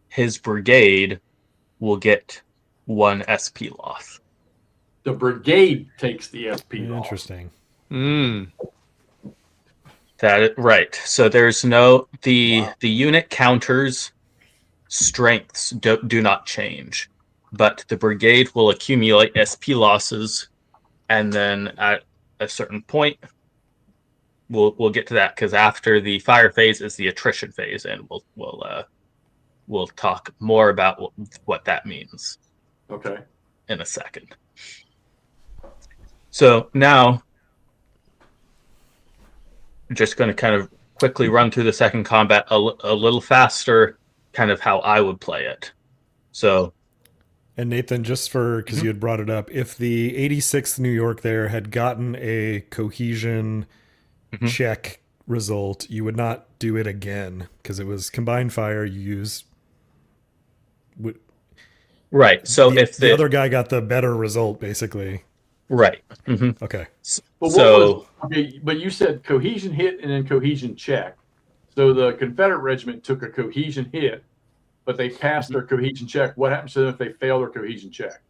his brigade will get 1 SP loss. The brigade takes the SP loss. Interesting. Right. So there's no the unit counters strengths do not change, but the brigade will accumulate SP losses, and then at a certain point, we'll get to that because after the fire phase is the attrition phase, and we'll talk more about what that means. Okay. In a second. So now, I'm just going to kind of quickly run through the second combat a little faster, kind of how I would play it. So, and Nathan, just because you had brought it up, if the 86th New York there had gotten a cohesion check result, you would not do it again because it was combined fire. You use right. So if the other guy got the better result, basically. Right. Okay. But you said cohesion hit and then cohesion check. So the Confederate regiment took a cohesion hit, but they passed their cohesion check. What happens to them if they fail their cohesion check?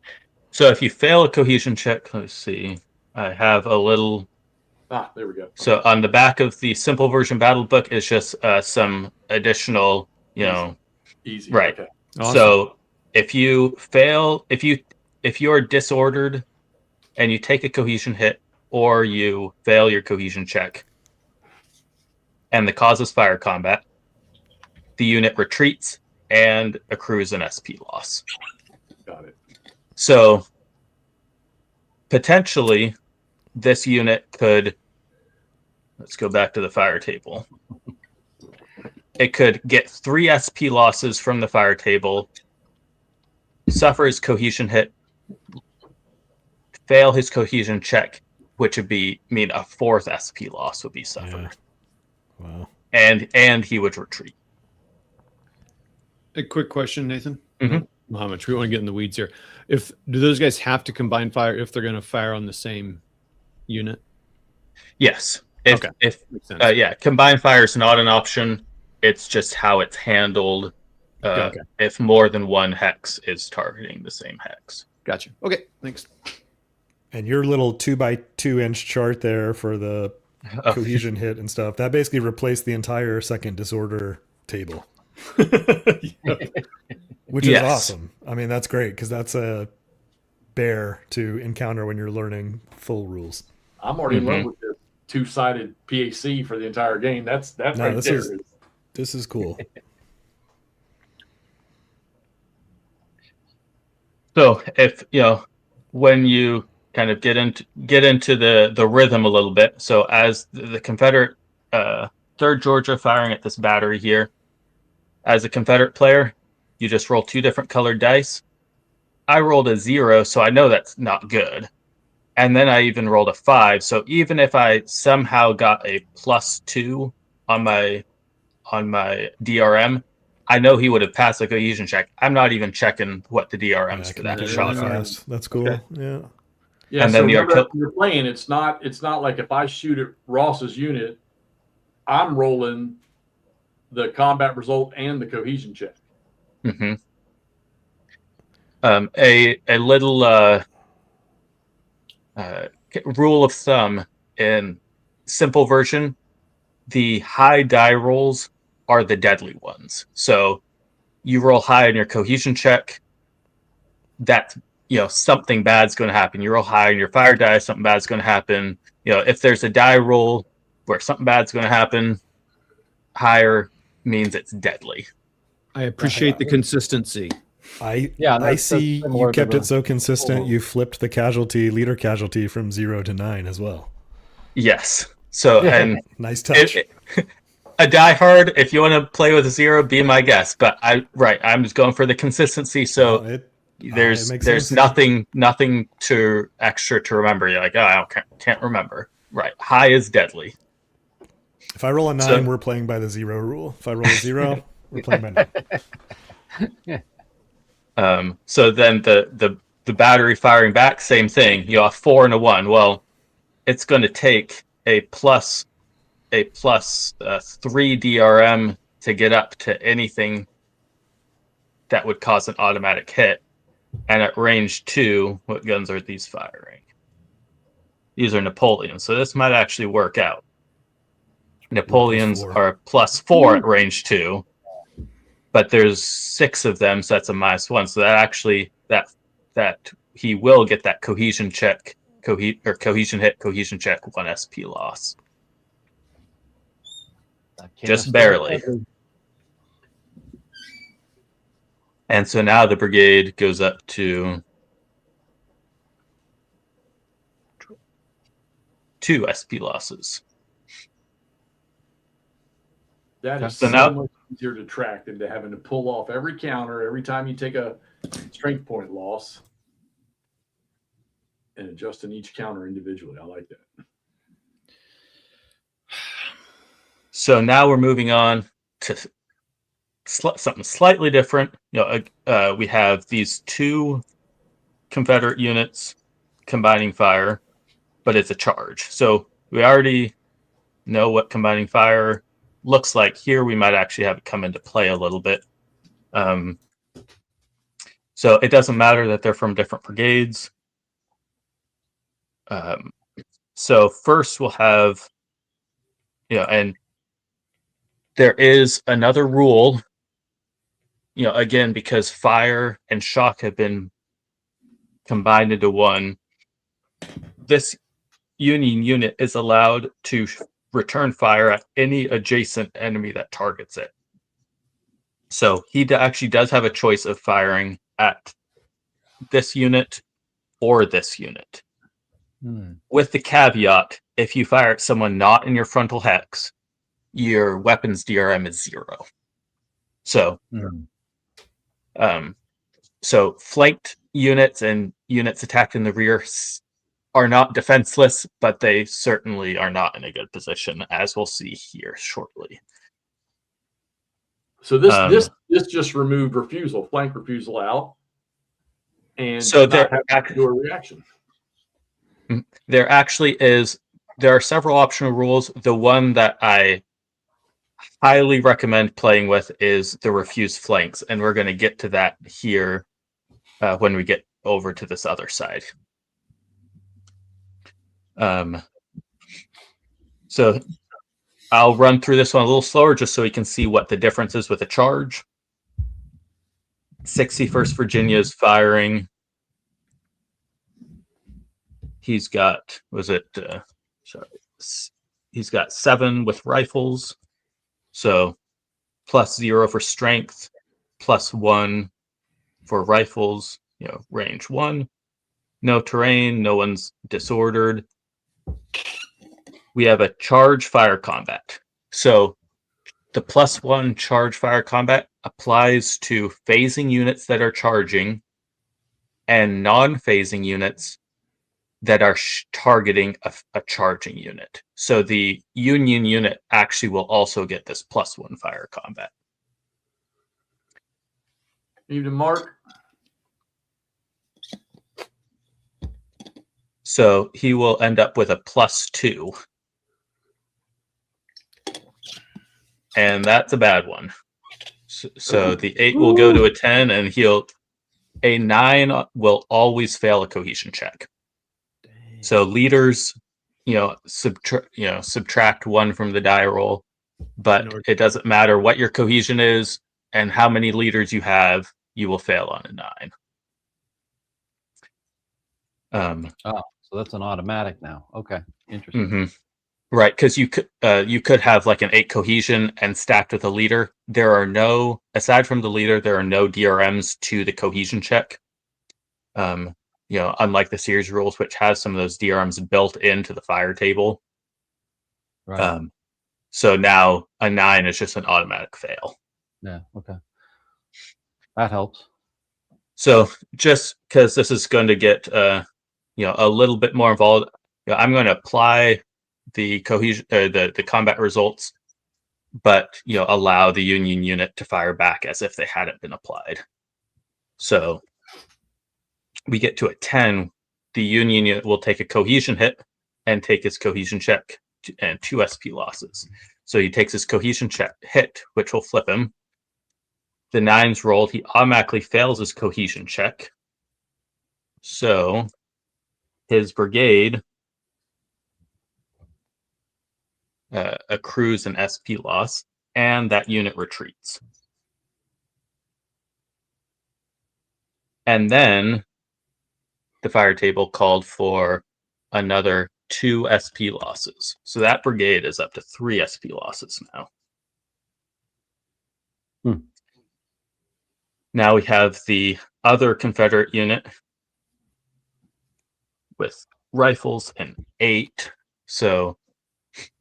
So if you fail a cohesion check, let's see. I have a little. There we go. Okay. So on the back of the simple version battle book is just some additional, Easy. Right. Okay. Awesome. So if you fail, if you are disordered and you take a cohesion hit or you fail your cohesion check and the cause is fire combat, the unit retreats and accrues an SP loss. Got it. So potentially this unit could, let's go back to the fire table. It could get 3 SP losses from the fire table, suffer his cohesion hit, fail his cohesion check, which would mean a 4th SP loss would be suffered. Yeah. Wow. And he would retreat. A quick question, Nathan. Mm-hmm. How much we want to get in the weeds here? Do those guys have to combine fire if they're going to fire on the same unit? Yes. Okay. Combined fire is not an option. It's just how it's handled. Okay. If more than one hex is targeting the same hex. Gotcha. Okay. Thanks. And your little 2x2 inch chart there for the cohesion hit and stuff, that basically replaced the entire second disorder table. Which is awesome. I mean, that's great because that's a bear to encounter when you're learning full rules. I'm already in love with the 2-sided PAC for the entire game. That's right there. This is cool. So if when you kind of get into the rhythm a little bit. So as the Confederate 3rd Georgia firing at this battery here, as a Confederate player, you just roll 2 different colored dice. I rolled a 0, so I know that's not good. And then I even rolled a 5. So even if I somehow got a +2 on my DRM, I know he would have passed the cohesion check. I'm not even checking what the DRMs for that shot are. That's cool. Okay. Yeah. Yeah. And so then you're playing. It's not like if I shoot at Ross's unit, I'm rolling the combat result and the cohesion check. Mm-hmm. A little rule of thumb in simple version, the high die rolls are the deadly ones. So you roll high on your cohesion check, that, something bad's going to happen. You roll high on your fire die, something bad's going to happen. If there's a die roll where something bad's going to happen, higher means it's deadly. I appreciate the consistency. I see you kept it so consistent. You flipped the leader casualty from 0 to 9 as well. Yes. So, and nice touch. A diehard, if you want to play with a 0, be my guest. But I'm just going for the consistency. So there's nothing to extra to remember. You're like, I can't remember. Right. High is deadly. If I roll a 9, we're playing by the 0 rule. If I roll a 0, we're playing by 9. So then the battery firing back, same thing. You have 4 and a 1. Well, it's going to take a plus 3 DRM to get up to anything that would cause an automatic hit. And at range 2, what guns are these firing? These are Napoleons. So this might actually work out. Napoleons are plus 4 at range 2, but there's 6 of them, so that's a -1. So that actually that he will get that cohesion check, cohesion hit, cohesion check, 1 SP loss. Just barely. And so now the brigade goes up to 2 SP losses. That is so much easier to track than to having to pull off every counter every time you take a strength point loss and adjusting each counter individually. I like that. So now we're moving on to something slightly different. We have these 2 Confederate units combining fire, but it's a charge. So we already know what combining fire looks like. Here we might actually have it come into play a little bit. So it doesn't matter that they're from different brigades. So first we'll have, and there is another rule, again, because fire and shock have been combined into one. This Union unit is allowed to return fire at any adjacent enemy that targets it. So he actually does have a choice of firing at this unit or this unit. With the caveat, if you fire at someone not in your frontal hex, your weapons DRM is 0. So, so flanked units and units attacked in the rear are not defenseless, but they certainly are not in a good position, as we'll see here shortly. So this just removed flank refusal out, and so there have to do a reaction. There are several optional rules. The one that I highly recommend playing with is the refuse flanks, and we're going to get to that here when we get over to this other side. So I'll run through this one a little slower just so we can see what the difference is with a charge. 61st Virginia is firing. He's got, he's got 7 with rifles. So +0 for strength, +1 for rifles, range 1. No terrain, no one's disordered. We have a charge fire combat. So the +1 charge fire combat applies to phasing units that are charging and non-phasing units that are targeting a charging unit. So the Union unit actually will also get this +1 fire combat. Evening, Mark. So he will end up with a +2. And that's a bad one. So the 8 will go to a 10, and a 9 will always fail a cohesion check. So leaders, subtract 1 from the die roll, but it doesn't matter what your cohesion is and how many leaders you have, you will fail on a 9. Oh, so that's an automatic now. Okay, interesting. Mm-hmm. Right, because you could have like an 8 cohesion and stacked with a leader. There are no, aside from the leader, there are no DRMs to the cohesion check. Unlike the series rules, which has some of those DRMs built into the fire table. Right. So now a 9 is just an automatic fail. Yeah. Okay. That helps. So just because this is going to get a little bit more involved, I'm going to apply the cohesion, the combat results, but allow the Union unit to fire back as if they hadn't been applied. So we get to a 10. The Union unit will take a cohesion hit and take his cohesion check and 2 SP losses. So he takes his cohesion check hit, which will flip him. The 9's rolled. He automatically fails his cohesion check. So his brigade accrues an SP loss, and that unit retreats. And then the fire table called for another 2 SP losses. So that brigade is up to 3 SP losses now. Now we have the other Confederate unit with rifles and 8. So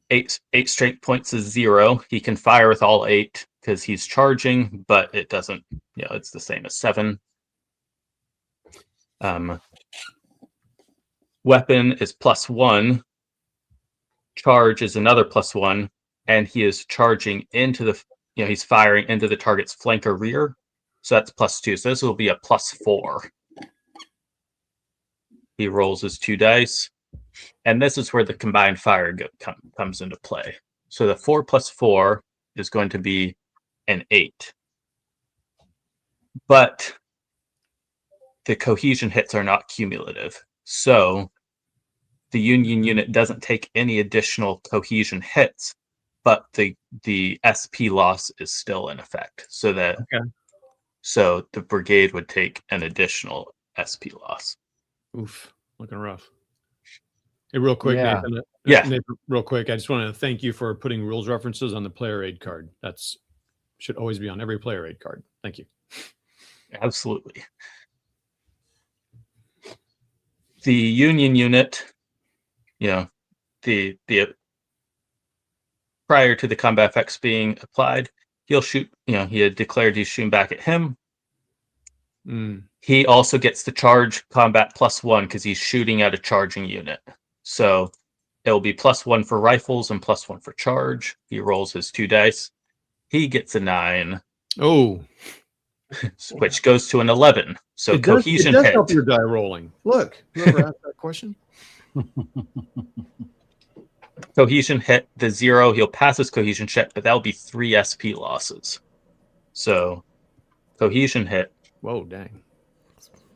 8 strength points is 0. He can fire with all 8 because he's charging, but it doesn't, it's the same as 7. Weapon is +1. Charge is another +1, and he is charging into the, he's firing into the target's flank or rear. So that's +2. So this will be a +4. He rolls his 2 dice. And this is where the combined fire comes into play. So the 4 + 4 is going to be an 8. But the cohesion hits are not cumulative. So the Union unit doesn't take any additional cohesion hits, but the SP loss is still in effect. So that so the brigade would take an additional SP loss. Oof, looking rough. Hey, real quick, Yeah. Nathan. Nathan, real quick. I just want to thank you for putting rules references on the player aid card. That's should always be on every player aid card. Thank you. Absolutely. The Union unit, the prior to the combat effects being applied, he'll shoot. He had declared he's shooting back at him. He also gets the charge combat +1 because he's shooting at a charging unit. So it will be +1 for rifles and +1 for charge. He rolls his 2 dice. He gets a 9. Oh, which goes to an 11. So it cohesion does hit. help your die rolling. Look, whoever asked that question. Cohesion hit the 0. He'll pass his cohesion check, but that'll be 3 SP losses. So cohesion hit. Whoa, dang.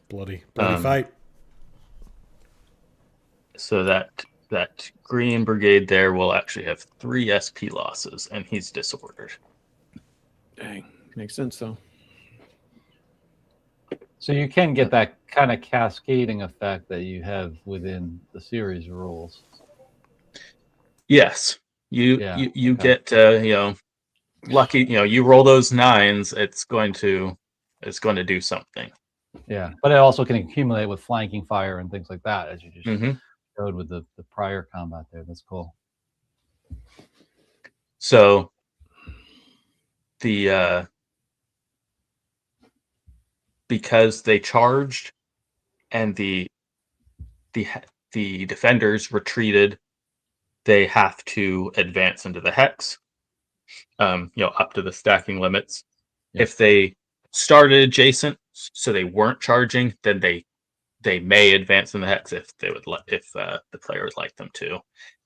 Bloody fight. So that green brigade there will actually have 3 SP losses, and he's disordered. Dang, makes sense though. So you can get that kind of cascading effect that you have within the series rules. Yes, you get lucky. You roll those 9s, it's going to do something. Yeah, but it also can accumulate with flanking fire and things like that, as you just showed with the prior combat there. That's cool. So the because they charged and the defenders retreated, they have to advance into the hex, up to the stacking limits. Yep. If they started adjacent, so they weren't charging, then they may advance in the hex if they would if the player would like them to,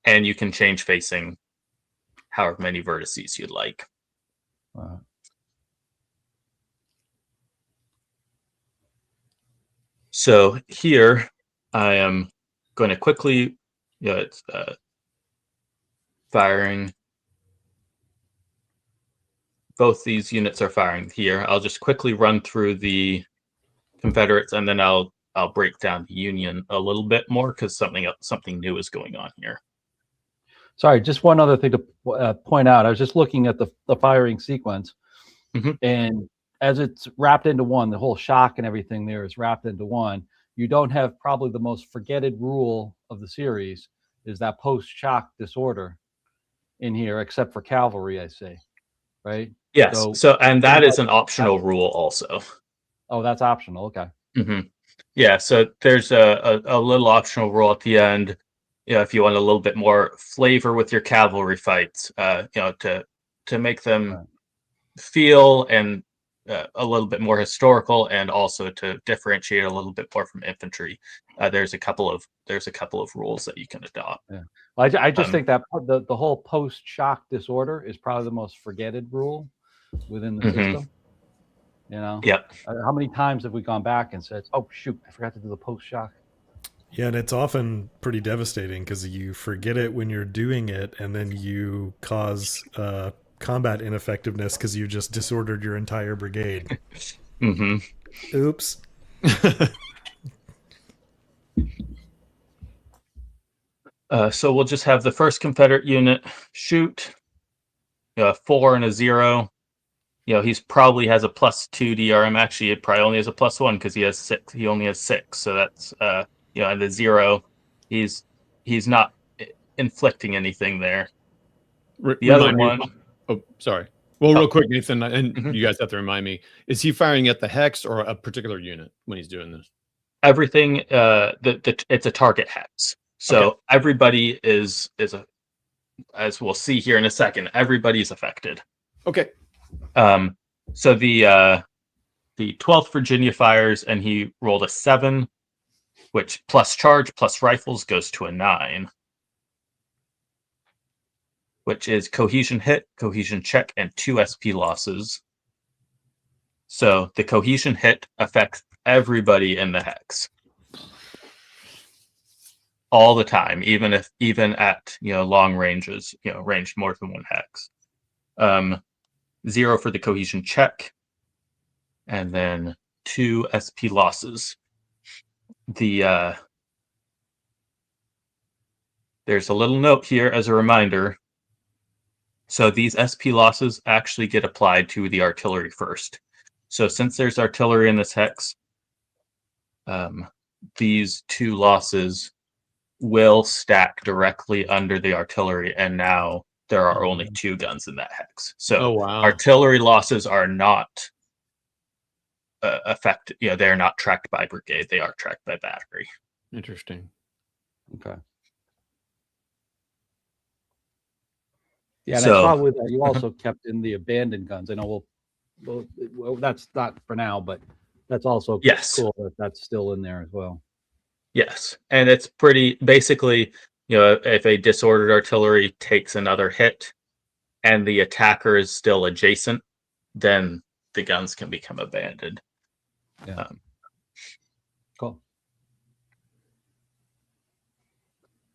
and you can change facing however many vertices you'd like. Wow. So here I am going to quickly it's firing. Both these units are firing here. I'll just quickly run through the Confederates, and then I'll break down the Union a little bit more because something new is going on here. Sorry, just one other thing to point out. I was just looking at the firing sequence, and as it's wrapped into one, the whole shock and everything there is wrapped into one. You don't have probably the most forgetted rule of the series is that post-shock disorder in here, except for cavalry, I say, right? Yes. So and that is an optional rule also. Oh, that's optional. Okay. Yeah. So there's a little optional rule at the end. If you want a little bit more flavor with your cavalry fights, to make them feel and a little bit more historical, and also to differentiate a little bit more from infantry. There's a couple of rules that you can adopt. Yeah. Well, I just think that the whole post-shock disorder is probably the most forgetted rule within the system. Yep. How many times have we gone back and said, "Oh shoot, I forgot to do the post-shock"? Yeah, and it's often pretty devastating because you forget it when you're doing it, and then you cause combat ineffectiveness because you just disordered your entire brigade. Oops. So we'll just have the first Confederate unit shoot. 4 and a 0. He's probably has a +2 DRM. Actually, it probably only has a +1 because he has 6. He only has 6. So that's and the 0, he's not inflicting anything there. The other one. Oh, sorry. Well, real quick, Nathan, and you guys have to remind me: is he firing at the hex or a particular unit when he's doing this? Everything. It's a target hex. So everybody is as we'll see here in a second. Everybody's affected. Okay. So the 12th Virginia fires, and he rolled a 7, which plus charge plus rifles goes to a 9, which is cohesion hit, cohesion check, and 2 SP losses. So the cohesion hit affects everybody in the hex all the time, even at long ranges, ranged more than 1 hex. 0 for the cohesion check, and then 2 SP losses. There's a little note here as a reminder. So these SP losses actually get applied to the artillery first. So since there's artillery in this hex, these 2 losses will stack directly under the artillery, and now there are only 2 guns in that hex. So artillery losses are not affected. They're not tracked by brigade. They are tracked by battery. Interesting. Okay. Yeah, and I saw with that you also kept in the abandoned guns. I know well that's not for now, but that's also cool that that's still in there as well. Yes, and it's pretty basically, if a disordered artillery takes another hit and the attacker is still adjacent, then the guns can become abandoned. Yeah. Cool.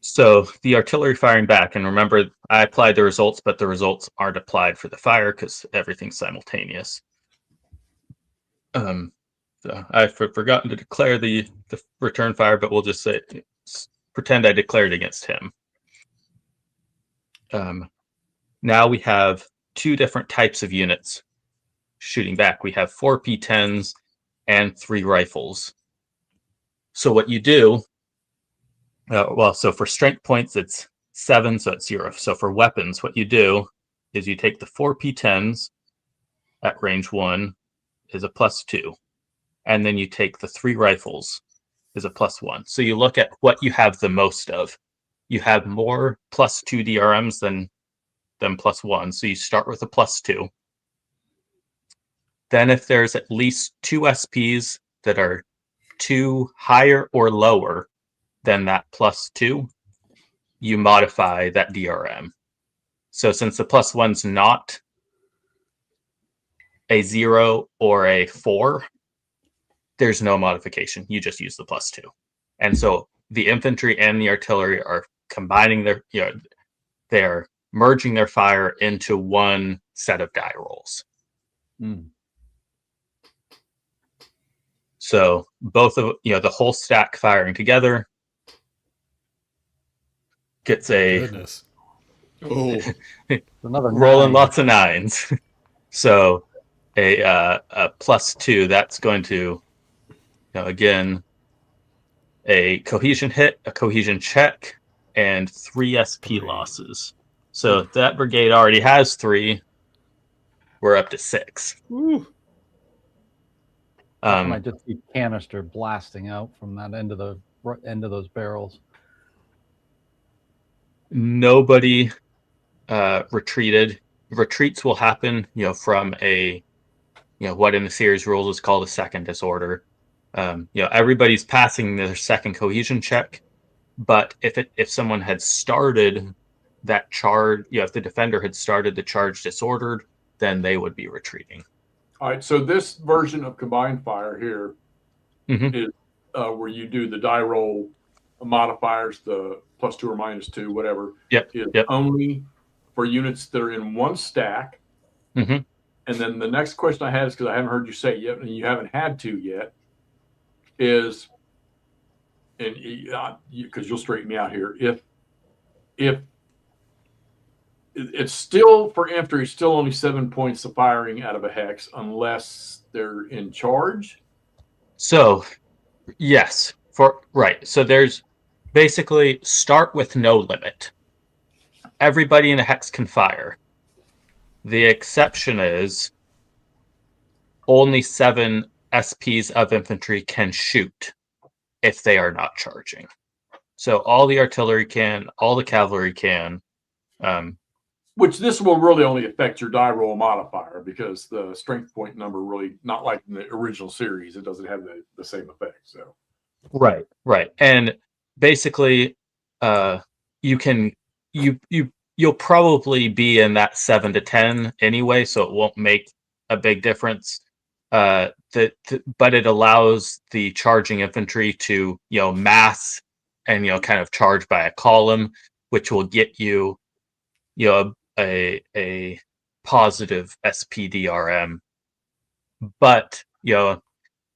So the artillery firing back, and remember, I applied the results, but the results aren't applied for the fire because everything's simultaneous. So I've forgotten to declare the return fire, but we'll just pretend I declared against him. Now we have 2 different types of units shooting back. We have 4 P10s and 3 rifles. So what you do, so for strength points, it's 7, so it's 0. So for weapons, what you do is you take the 4 P10s at range 1 is a +2. And then you take the 3 rifles is a +1. So you look at what you have the most of. You have more +2 DRMs than +1. So you start with a +2. Then if there's at least 2 SPs that are 2 higher or lower than that +2, you modify that DRM. So since the +1's not a 0 or a 4, there's no modification. You just use the +2. And so the infantry and the artillery are combining their, they're merging their fire into one set of die rolls. So both of, the whole stack firing together gets a Goodness. Another rolling 9. lots of 9s. So a +2, that's going to, again, a cohesion hit, a cohesion check, and 3 SP losses. So if that brigade already has 3, we're up to 6. I might just see canister blasting out from that end of those barrels. Nobody retreated. Retreats will happen, from a, what in the series rules is called a second disorder. Everybody's passing their second cohesion check, but if someone had started that charge, if the defender had started the charge disordered, then they would be retreating. All right, so this version of combined fire here is where you do the die roll modifiers, the +2 or -2, whatever. Yep. Only for units that are in one stack. And then the next question I had is, because I haven't heard you say it yet, and you haven't had to yet, is, and because you'll straighten me out here, if it's still for infantry, it's still only 7 points of firing out of a hex unless they're in charge. So, yes, so there's basically start with no limit. Everybody in a hex can fire. The exception is only 7 SPs of infantry can shoot if they are not charging. So all the artillery can, all the cavalry can. Which this will really only affect your die roll modifier, because the strength point number really, not like in the original series, it doesn't have the same effect. So right, and basically, you'll probably be in that 7 to 10 anyway, so it won't make a big difference. But it allows the charging infantry to mass and kind of charge by a column, which will get you a positive SPDRM. But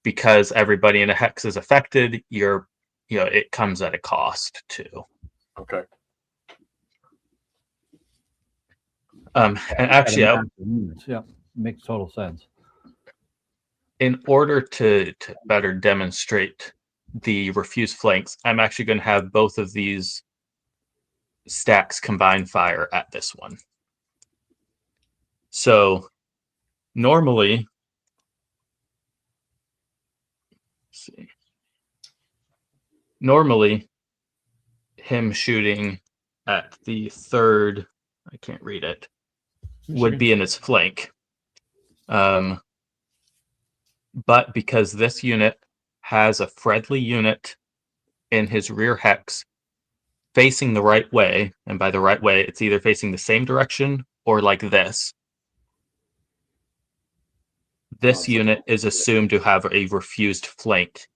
because everybody in a hex is affected, it comes at a cost too. Okay. And actually, yeah, makes total sense. In order to better demonstrate the refused flanks, I'm actually going to have both of these stacks combine fire at this one. So normally, him shooting at the third, I can't read it, would be in his flank. But because this unit has a friendly unit in his rear hex facing the right way, and by the right way, it's either facing the same direction or like this. This unit is assumed to have a refused flank,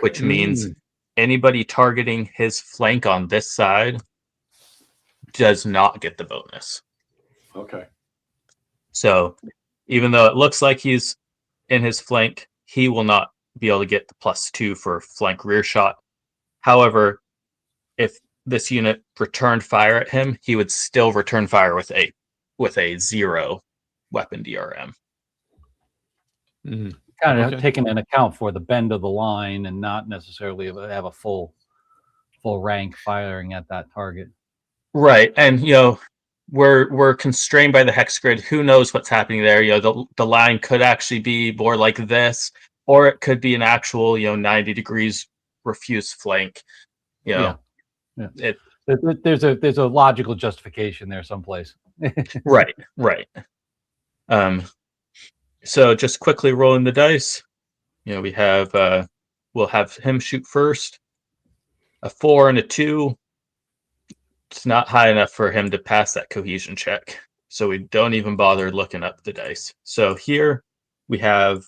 which means anybody targeting his flank on this side does not get the bonus. Okay. So even though it looks like he's in his flank, he will not be able to get the +2 for flank rear shot. However, if this unit returned fire at him, he would still return fire with a 0 weapon DRM. Kind of taking into account for the bend of the line and not necessarily have a full rank firing at that target. Right, and we're constrained by the hex grid. Who knows what's happening there? The line could actually be more like this, or it could be an actual 90 degrees refused flank. Yeah. There's a logical justification there someplace. Right. So just quickly rolling the dice. We have we'll have him shoot first. A 4 and a 2. It's not high enough for him to pass that cohesion check, so we don't even bother looking up the dice. So here we have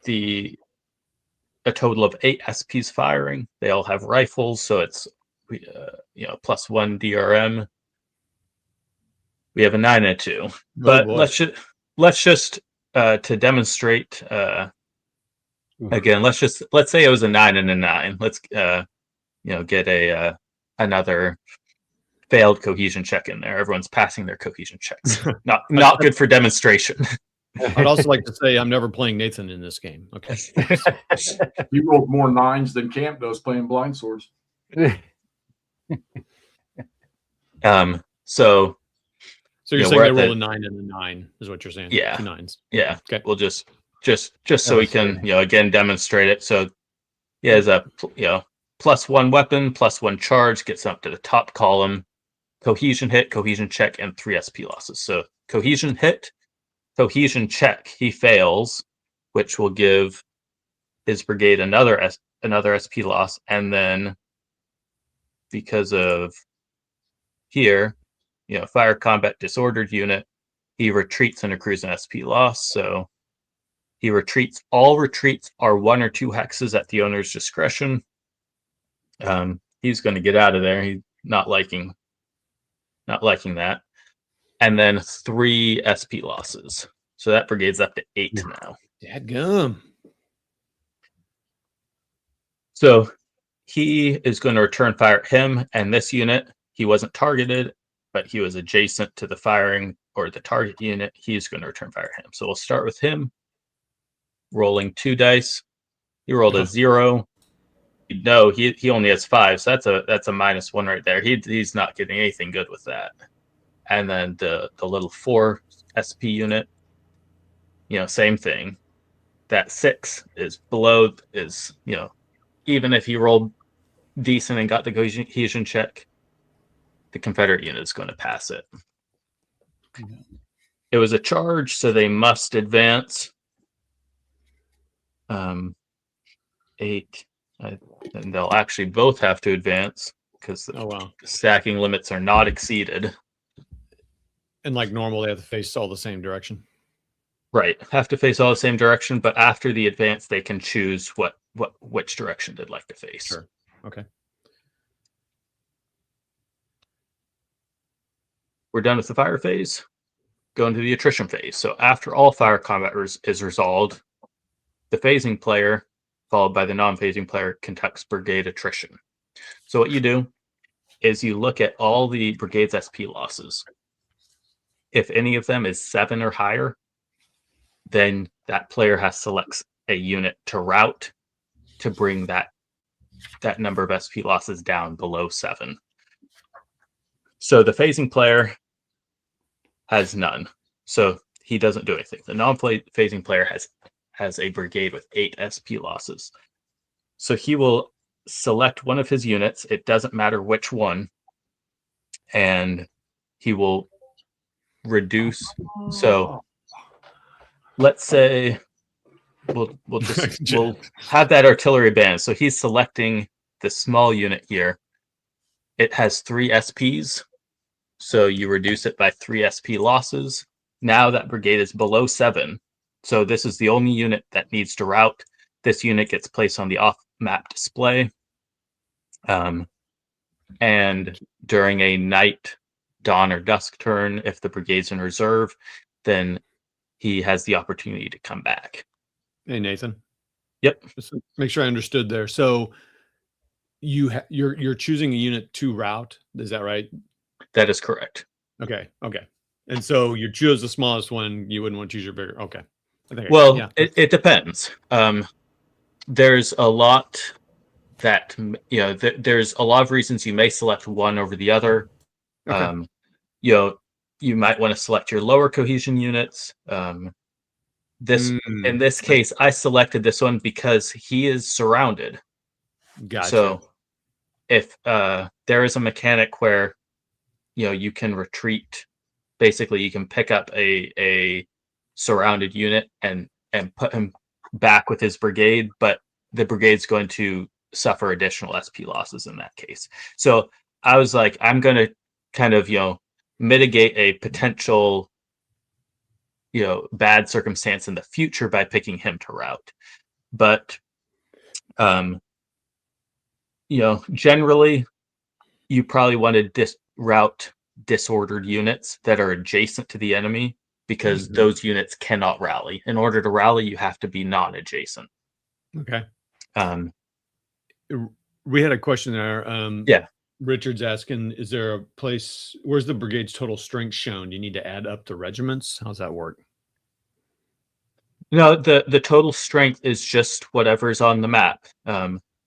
a total of 8 SPs firing. They all have rifles, so it's we +1 DRM. We have a 9 and a 2. But let's just to demonstrate again. Let's say it was a 9 and a 9. Let's get another failed cohesion check in there. Everyone's passing their cohesion checks. Not good for demonstration. I'd also like to say I'm never playing Nathan in this game. Okay. You rolled more 9s than Camp does playing blind swords. So you're saying they roll a 9 and a 9 is what you're saying? Yeah. 2 9s. Yeah. Okay. We'll just so we can again demonstrate it. So he has a +1 weapon, +1 charge, gets up to the top column. Cohesion hit, cohesion check, and 3 SP losses. So cohesion hit, cohesion check, he fails, which will give his brigade another SP loss, and then because of here, fire combat disordered unit, he retreats and accrues an SP loss. So he retreats. All retreats are 1 or 2 hexes at the owner's discretion. He's going to get out of there. He's not liking that. And then 3 SP losses. So that brigade's up to 8 now. Dadgum. So he is going to return fire at him and this unit. He wasn't targeted, but he was adjacent to the firing or the target unit. He's going to return fire at him. So we'll start with him. Rolling 2 dice. He rolled a 0. No, he only has 5, so that's a -1 right there. He's not getting anything good with that. And then the little 4 SP unit, same thing. That 6 is below, even if he rolled decent and got the cohesion check, the Confederate unit is going to pass it. It was a charge, so they must advance. 8. And they'll actually both have to advance because the stacking limits are not exceeded. And like normal, they have to face all the same direction. Right, have to face all the same direction, but after the advance, they can choose which direction they'd like to face. Sure. Okay. We're done with the fire phase. Go into the attrition phase. So after all fire combat is resolved, the phasing player, followed by the non-phasing player, conducts brigade attrition. So what you do is you look at all the brigade's SP losses. If any of them is 7 or higher, then that player has selects a unit to route to bring that number of SP losses down below 7. So the phasing player has none. So he doesn't do anything. The non-phasing player has a brigade with 8 SP losses. So he will select one of his units. It doesn't matter which one. And he will reduce. So let's say we'll have that artillery band. So he's selecting the small unit here. It has 3 SPs. So you reduce it by 3 SP losses. Now that brigade is below 7. So this is the only unit that needs to route. This unit gets placed on the off-map display. And during a night, dawn, or dusk turn, if the brigade's in reserve, then he has the opportunity to come back. Hey, Nathan. Yep. Just make sure I understood there. So you're choosing a unit to route. Is that right? That is correct. Okay. And so you choose the smallest one. You wouldn't want to choose your bigger. Okay. It depends. There's a lot that there's a lot of reasons you may select one over the other. Okay. You might want to select your lower cohesion units. In this case, I selected this one because he is surrounded. Gotcha. So if there is a mechanic where you can retreat, basically you can pick up a surrounded unit and put him back with his brigade, but the brigade's going to suffer additional SP losses in that case. So I was like, I'm going to kind of mitigate a potential bad circumstance in the future by picking him to route. But generally you probably want to route disordered units that are adjacent to the enemy, because those units cannot rally. In order to rally, you have to be non-adjacent. Okay. Um, We had a question there. Yeah. Richard's asking, is there a place, where's the brigade's total strength shown? Do you need to add up the regiments? How's that work? No, the total strength is just whatever's on the map.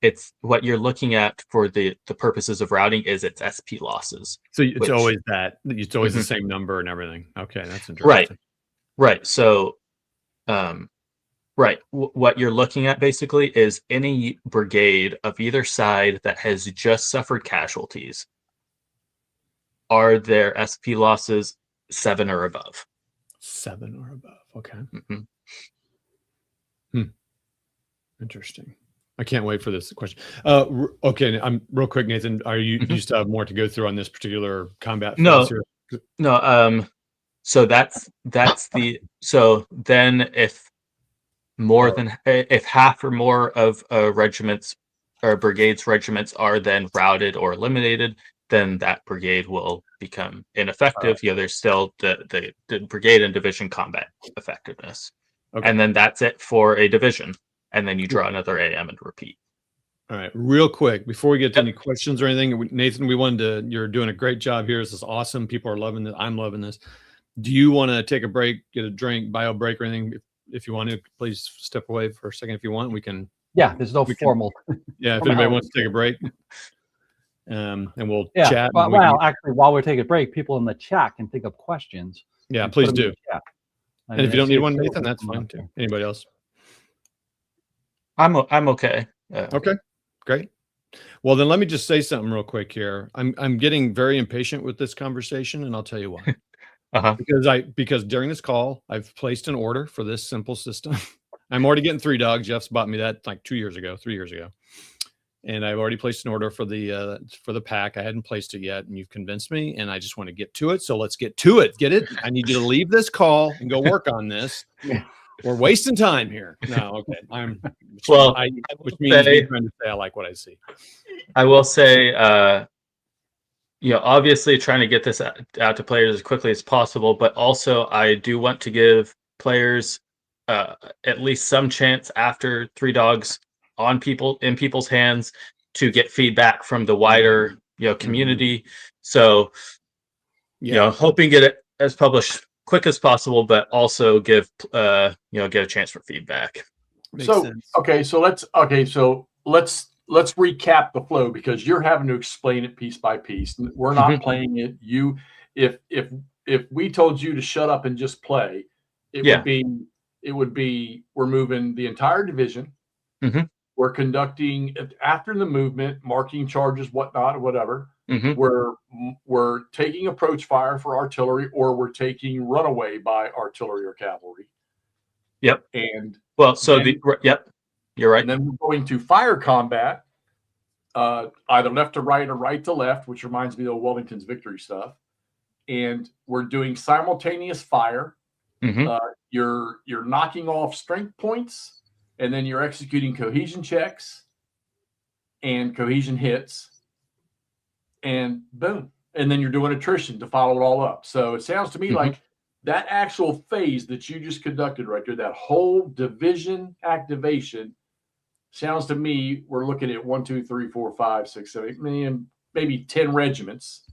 It's what you're looking at for the purposes of routing is its SP losses. So it's always that. It's always the same number and everything. Okay, that's interesting. Right. Right. So, right. What you're looking at basically is any brigade of either side that has just suffered casualties. Are their SP losses 7 or above? 7 or above. Okay. Mm-hmm. Interesting. I can't wait for this question. Okay, I'm real quick, Nathan. Are you do you still have more to go through on this particular combat phase here? No. So that's the so then if if half or more of regiment's or brigade's regiments are then routed or eliminated, then that brigade will become ineffective. There's still the brigade and division combat effectiveness. Okay. And then that's it for a division. And then you draw another AM and repeat. All right, real quick, before we get to any questions or anything, Nathan, you're doing a great job here. This is awesome. People are loving this. I'm loving this. Do you want to take a break, get a drink, bio break or anything? If you want to, please step away for a second. If you want, we can. Yeah, there's no formal. Yeah, if anybody wants to take a break. And we'll Yeah, chat. Actually, while we're taking a break, people in the chat can think of questions. Yeah, please do. And if you don't need one, Nathan, that's fine too. Anybody else? I'm okay. Okay, great. Well, then let me just say something real quick here. I'm getting very impatient with this conversation, and I'll tell you why. Because during this call, I've placed an order for this simple system. I'm already getting 3 dogs. Jeff's bought me that like 3 years ago, and I've already placed an order for the pack. I hadn't placed it yet, and you've convinced me, and I just want to get to it. So let's get to it. Get it? I need you to leave this call and go work on this. We're wasting time here. No, okay. Which means me trying to say I like what I see. I will say, obviously trying to get this out to players as quickly as possible, but also I do want to give players at least some chance after 3 dogs in people's hands to get feedback from the wider community. So hoping get it as published quick as possible, but also give get a chance for feedback. Makes so sense. so let's recap the flow, because you're having to explain it piece by piece. We're not playing it. If we told you to shut up and just play, it would be we're moving the entire division. We're conducting after the movement, marking charges, whatnot, or whatever. We're taking approach fire for artillery, or we're taking runaway by artillery or cavalry. Yep. And you're right. And then we're going to fire combat, either left to right or right to left, which reminds me of Wellington's victory stuff. And we're doing simultaneous fire. You're knocking off strength points, and then you're executing cohesion checks and cohesion hits, and boom. And then you're doing attrition to follow it all up. So it sounds to me like that actual phase that you just conducted right there, that whole division activation, sounds to me we're looking at 1, 2, 3, 4, 5, 6, 7, 8, maybe 10 regiments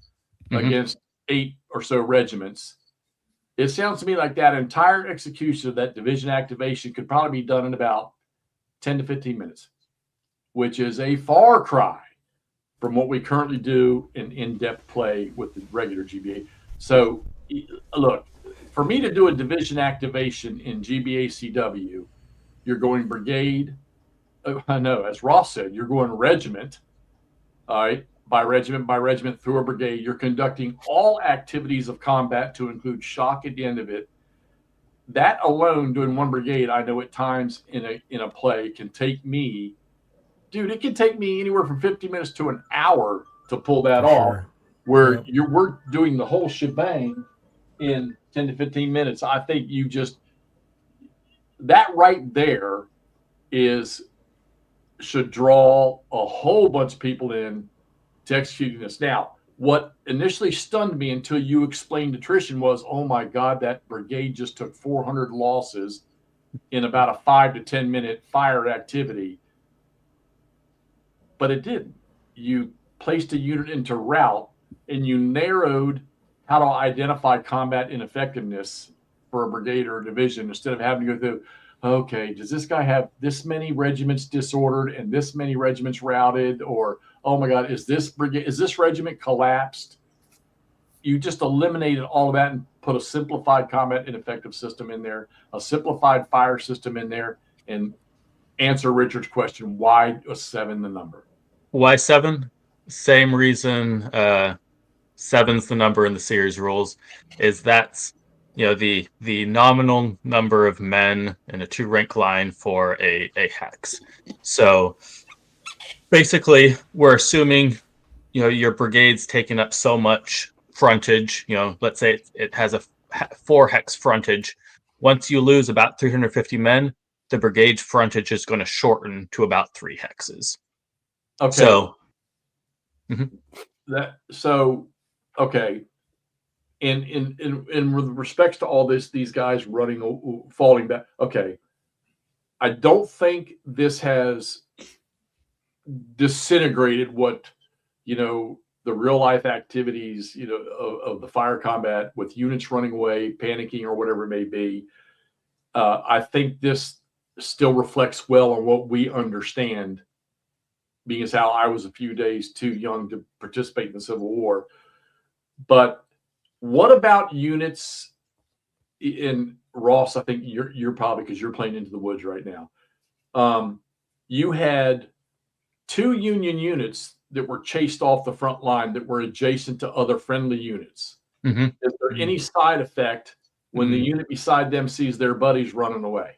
against 8 or so regiments. It sounds to me like that entire execution of that division activation could probably be done in about 10 to 15 minutes, which is a far cry from what we currently do in in-depth play with the regular GBA. So, look, for me to do a division activation in GBACW, you're going brigade. I know, as Ross said, you're going regiment, all right, by regiment through a brigade. You're conducting all activities of combat to include shock at the end of it. That alone, doing one brigade, I know at times in a play can take me, it can take me anywhere from 50 minutes to an hour to pull that off. Where we're doing the whole shebang in 10 to 15 minutes. I think that right there should draw a whole bunch of people in to executing this. Now, what initially stunned me until you explained attrition was, oh my God, that brigade just took 400 losses in about a 5 to 10 minute fire activity. But it didn't. You placed a unit into route and you narrowed how to identify combat ineffectiveness for a brigade or a division instead of having to go through, okay, does this guy have this many regiments disordered and this many regiments routed? Or, oh my God, is this regiment collapsed? You just eliminated all of that and put a simplified combat ineffective system in there, a simplified fire system in there, and answer Richard's question, why was 7 the number? Why 7? Same reason 7's the number in the series rules, is that's the nominal number of men in a 2-rank line for a hex. So basically, we're assuming your brigade's taking up so much frontage. Let's say it has a 4 hex frontage. Once you lose about 350 men, the brigade's frontage is going to shorten to about 3 hexes. Okay. So okay. In with respects to all this, these guys falling back. Okay. I don't think this has disintegrated what, the real life activities, of the fire combat with units running away, panicking, or whatever it may be. I think this still reflects well on what we understand, being as how I was a few days too young to participate in the Civil War. But what about units in Ross? I think you're probably, because you're playing Into the Woods right now. You had 2 Union units that were chased off the front line that were adjacent to other friendly units. Mm-hmm. Is there any side effect when the unit beside them sees their buddies running away?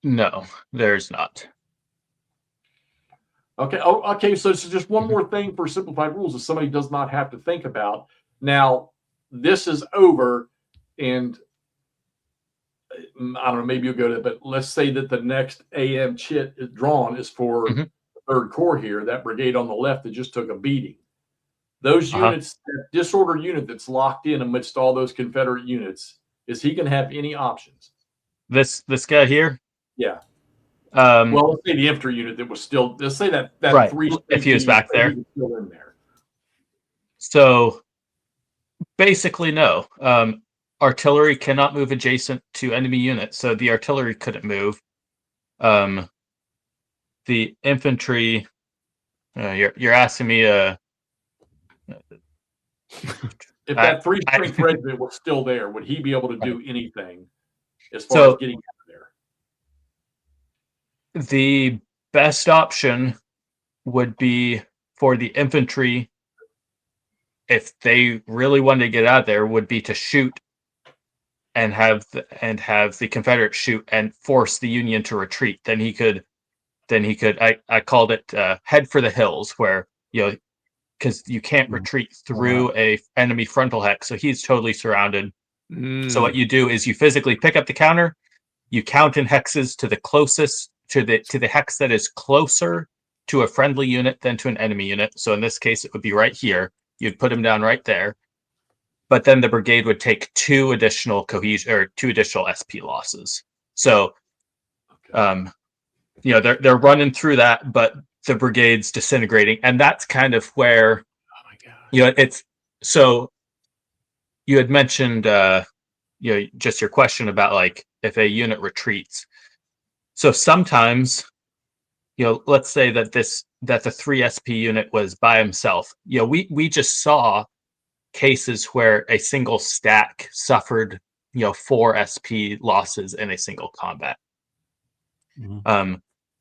No, there's not. Okay. Oh, okay. So it's just one more thing for simplified rules that somebody does not have to think about. Now, this is over, and I don't know, maybe you'll go to it, but let's say that the next AM chit is drawn is for the 3rd Corps here, that brigade on the left that just took a beating. Those units, that disordered unit that's locked in amidst all those Confederate units, is he going to have any options? This guy here? Yeah. Well, let's say the infantry unit that was still, let's say that right. 3 if he was back there. He was still in there. So basically, no. Artillery cannot move adjacent to enemy units, so the artillery couldn't move. The infantry, you're asking me if that 3-strength regiment was still there, would he be able to do anything as far as getting out of there? The best option would be for the infantry, if they really wanted to get out of there, would be to shoot and have the Confederates shoot and force the Union to retreat. Then he could. I called it head for the hills, where because you can't retreat through a enemy frontal hex, so he's totally surrounded. So what you do is you physically pick up the counter, you count in hexes to the closest to the hex that is closer to a friendly unit than to an enemy unit. So in this case, it would be right here. You'd put him down right there. But then the brigade would take 2 additional cohesion or 2 additional SP losses. So, they're running through that, but the brigade's disintegrating, and that's kind of where, it's. So, you had mentioned, just your question about like if a unit retreats. So sometimes, let's say that the 3 SP unit was by himself. We just saw cases where a single stack suffered 4 SP losses in a single combat.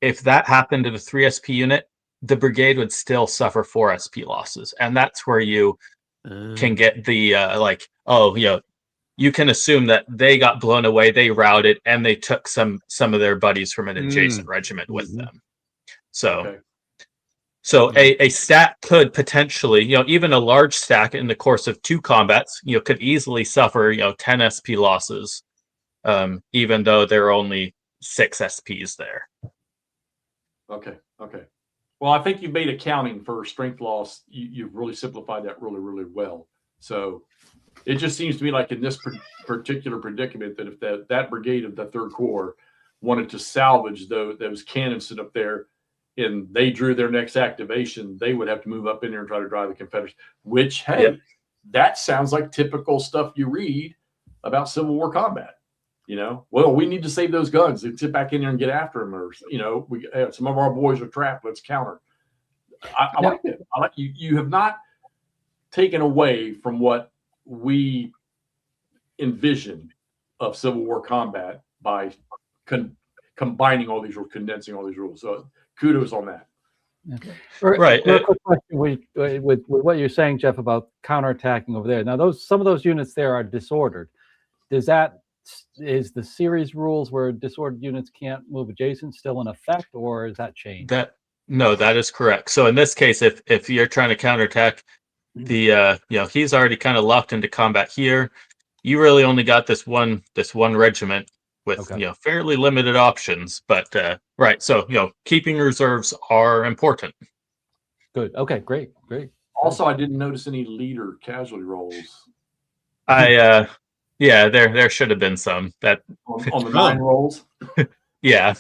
If that happened to the 3 SP unit, the brigade would still suffer 4 SP losses, and that's where you can get the you can assume that they got blown away, they routed, and they took some of their buddies from an adjacent regiment with them. So a stack could potentially, even a large stack in the course of 2 combats, could easily suffer, 10 SP losses, even though there are only 6 SPs there. Okay. Well, I think you made accounting for strength loss. You've really simplified that really, really well. So it just seems to me like in this particular predicament that if that brigade of the Third Corps wanted to salvage those cannons sit up there and they drew their next activation, they would have to move up in there and try to drive the Confederates, which, hey, Yep. that sounds like typical stuff you read about Civil War combat. Well, we need to save those guns and sit back in there and get after them, or some of our boys are trapped. Let's counter. I like it. I like you have not taken away from what we envision of Civil War combat by combining all these rules, condensing all these rules. So kudos on that. Okay. Right. Real quick question with what you're saying, Jeff, about counterattacking over there. Now, some of those units there are disordered. Is the series rules where disordered units can't move adjacent still in effect, or is that changed? That is correct. So in this case, if you're trying to counterattack the he's already kind of locked into combat here. You really only got this one regiment with fairly limited options, but right. So keeping reserves are important. Good. Okay. Great. Also, I didn't notice any leader casualty rolls. There should have been some that on the 9 rolls. Yeah.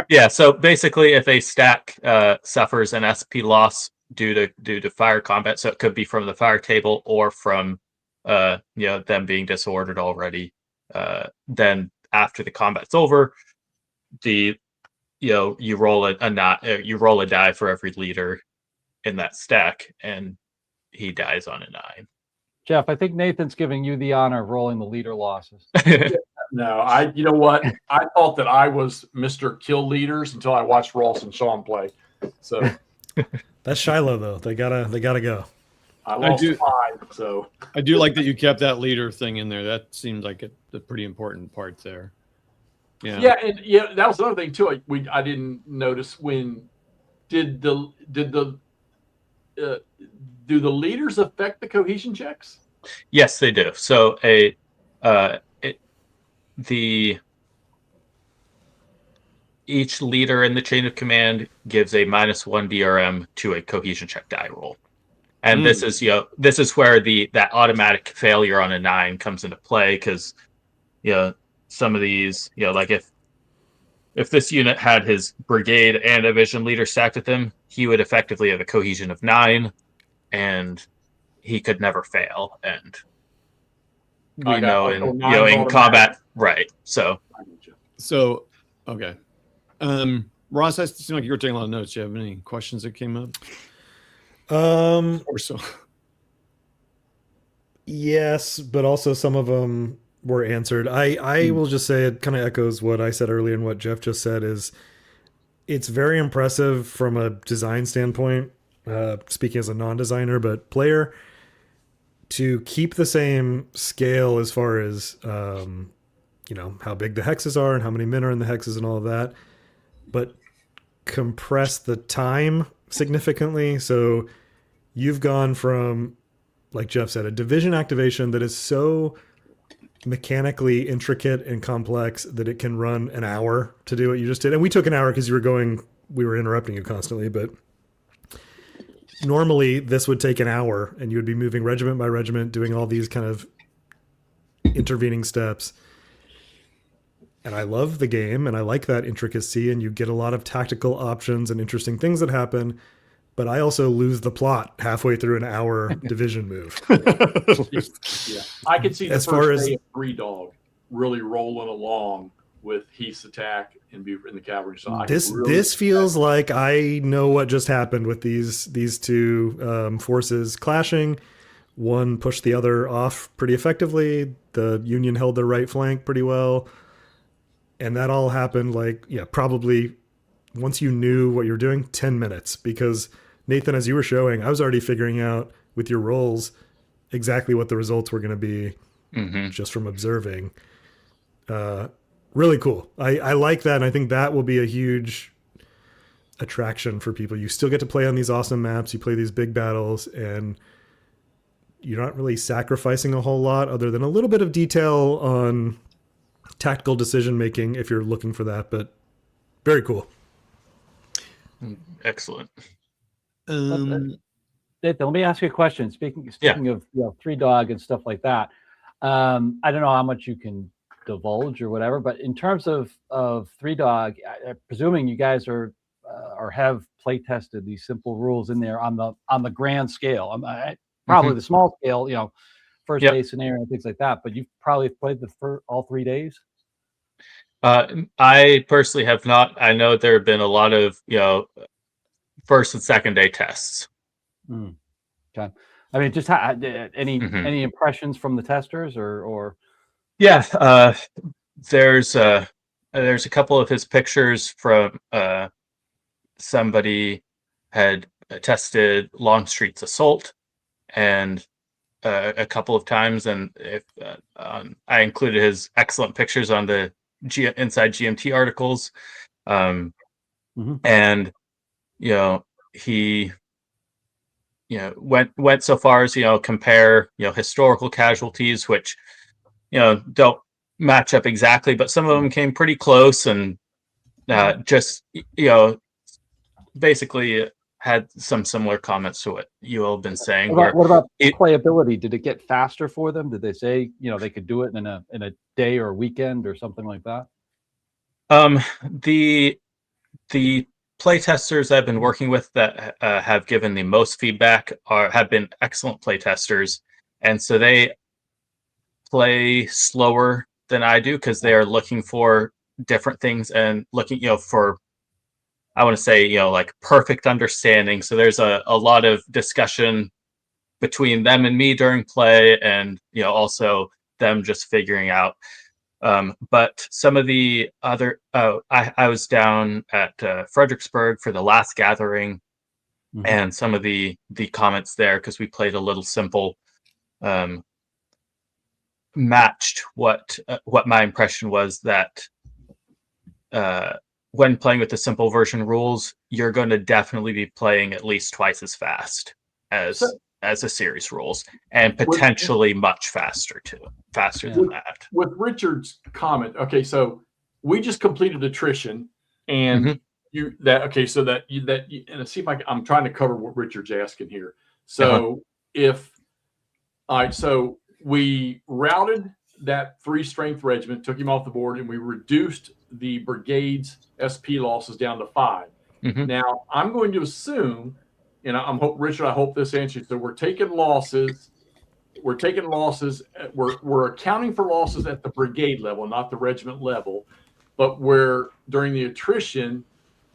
Yeah. So basically, if a stack suffers an SP loss due to fire combat, so it could be from the fire table or from them being disordered already. Then after the combat's over, you roll you roll a die for every leader in that stack, and he dies on a 9. Jeff, I think Nathan's giving you the honor of rolling the leader losses. No, you know what? I thought that I was Mr. Kill Leaders until I watched Ross and Sean play. So that's Shiloh though. They gotta go. I lost 5. So I do like that you kept that leader thing in there. That seems like a pretty important part there. Yeah. And that was another thing too. I didn't notice when do the leaders affect the cohesion checks? Yes, they do. So each leader in the chain of command gives a -1 DRM to a cohesion check die roll. And this is where that automatic failure on a 9 comes into play, because some of these, like if this unit had his brigade and a division leader stacked with him, he would effectively have a cohesion of 9, and he could never fail. And we know in combat, right? So okay. Ross, it seemed like you were taking a lot of notes. Do you have any questions that came up? Or so. Yes, but also some of them were answered. I will just say it kind of echoes what I said earlier and what Jeff just said. Is it's very impressive from a design standpoint, speaking as a non-designer but player, to keep the same scale as far as how big the hexes are and how many men are in the hexes and all of that, but compress the time significantly. So you've gone from, like Jeff said, a division activation that is so mechanically intricate and complex that it can run an hour to do what you just did. And we took an hour because we were interrupting you constantly, but normally this would take an hour and you would be moving regiment by regiment, doing all these kind of intervening steps. And I love the game and I like that intricacy, and you get a lot of tactical options and interesting things that happen. But I also lose the plot halfway through an hour division move. Yeah, I could see the as first far as day of Three Dog really rolling along with Heath's attack and Beaver in the cavalry. So this feels like I know what just happened with these two forces clashing. One pushed the other off pretty effectively. The Union held their right flank pretty well. And that all happened probably once you knew what you were doing, 10 minutes. Because Nathan, as you were showing, I was already figuring out with your rolls exactly what the results were going to be just from observing. Really cool. I like that. And I think that will be a huge attraction for people. You still get to play on these awesome maps. You play these big battles and you're not really sacrificing a whole lot other than a little bit of detail on tactical decision making if you're looking for that, but very cool. Excellent. Nathan, let me ask you a question. Speaking of three dog and stuff like that, I don't know how much you can divulge or whatever, but in terms of three dog, presuming you guys are or have play tested these simple rules in there on the grand scale. Probably the small scale, first base scenario and things like that. But you've probably played all 3 days. I personally have not. I know there have been a lot of first and second day tests. Okay, I mean, just any impressions from the testers or yeah, there's a couple of his pictures from somebody had tested Longstreet's assault and a couple of times, and if I included his excellent pictures on the Inside GMT articles, and he went so far as compare historical casualties, which don't match up exactly, but some of them came pretty close, and just basically had some similar comments to what you all have been saying. What about playability? Did it get faster for them? Did they say they could do it in a day or a weekend or something like that? The play testers I've been working with that have given the most feedback have been excellent play testers, and so they play slower than I do because they are looking for different things and looking for, I want to say, like perfect understanding. So there's a lot of discussion between them and me during play, and also them just figuring out. But some of the other, I was down at Fredericksburg for the last gathering, and some of the comments there, because we played a little simple, matched what my impression was, that when playing with the simple version rules, you're going to definitely be playing at least twice as fast as the series rules, and potentially much faster too. Faster than that. With Richard's comment, okay, so we just completed attrition, and and see if I'm trying to cover what Richard's asking here. So so we routed that 3 strength regiment, took him off the board, and we reduced the brigade's SP losses down to 5. Now I'm going to assume, and Richard, I hope this answers. So we're taking losses. We're accounting for losses at the brigade level, not the regiment level. But during the attrition,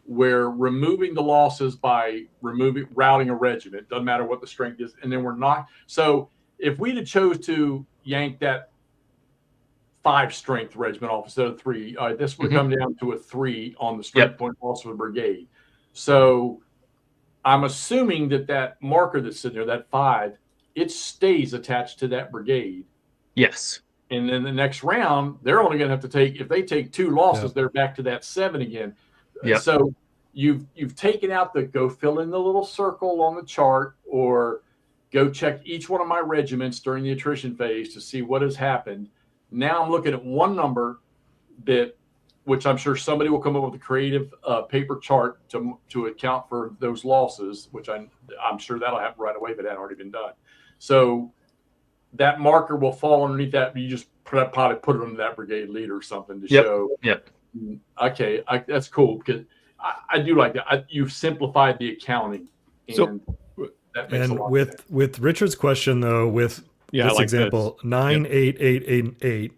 we're removing the losses by routing a regiment. Doesn't matter what the strength is, and then we're not. So if we'd have chose to yank that 5 strength regiment off instead of 3, this would come down to a 3 on the strength point loss for the brigade. So I'm assuming that marker that's sitting there, that 5, it stays attached to that brigade. Yes. And then the next round, they're only going to have to take, if they take 2 losses, they're back to that 7 again. Yep. So you've taken out go fill in the little circle on the chart, or go check each one of my regiments during the attrition phase to see what has happened. Now I'm looking at one number which I'm sure somebody will come up with a creative paper chart to account for those losses, which I'm sure that'll happen right away, but that hadn't already been done. So that marker will fall underneath that. You just probably put it under that brigade leader or something to show. Yep. Okay, that's cool, because I do like that. You've simplified the accounting. And that makes a lot of sense. With Richard's question, though, with this example, 9, 8, 8, 8, 8,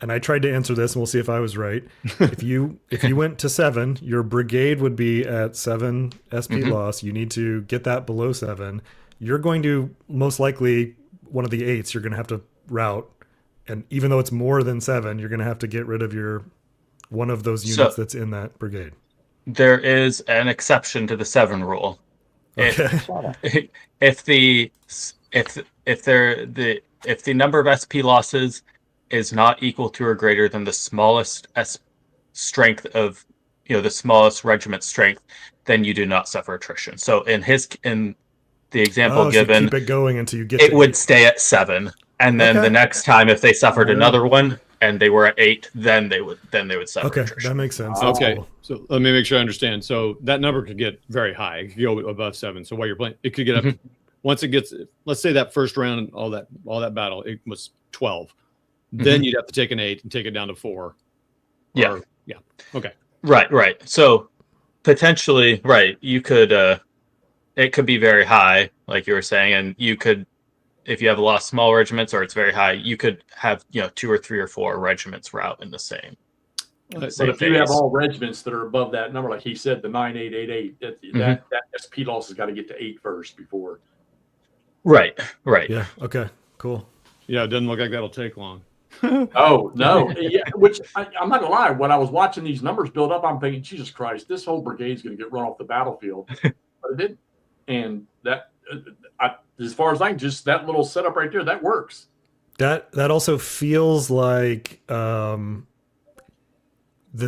and I tried to answer this, and we'll see if I was right. If you went to 7, your brigade would be at 7 SP loss. You need to get that below 7. You're going to most likely, one of the 8s, you're going to have to route. And even though it's more than 7, you're going to have to get rid of one of those units that's in that brigade. There is an exception to the 7 rule. Okay. If the number of SP losses is not equal to or greater than the smallest strength of the smallest regiment strength, then you do not suffer attrition. So in the example given, keep it going until you get it would stay at 7, and then the next time, if they suffered another one, and they were at 8, then they would sever Okay, attrition. that makes sense. That's Okay, cool. so let me make sure I understand. So that number could get very high. It could go above 7. So while you're playing, it could get up. Once it gets, let's say that first round, all that battle, it was 12. Then you'd have to take an 8 and take it down to 4. Yeah. Yeah. Okay. Right. So potentially, right, you could it could be very high, like you were saying, and you could, if you have a lot of small regiments or it's very high, you could have 2 or 3 or 4 regiments route in the same. But if you have all regiments that are above that number, like he said, the 9888, that SP loss has got to get to 8 first before. Right. Yeah. Okay. Cool. Yeah, it doesn't look like that'll take long. Oh no! Yeah, which I'm not gonna lie. When I was watching these numbers build up, I'm thinking, Jesus Christ, this whole brigade's gonna get run off the battlefield, but it didn't. And that, as far as I can, just that little setup right there, that works. That also feels like the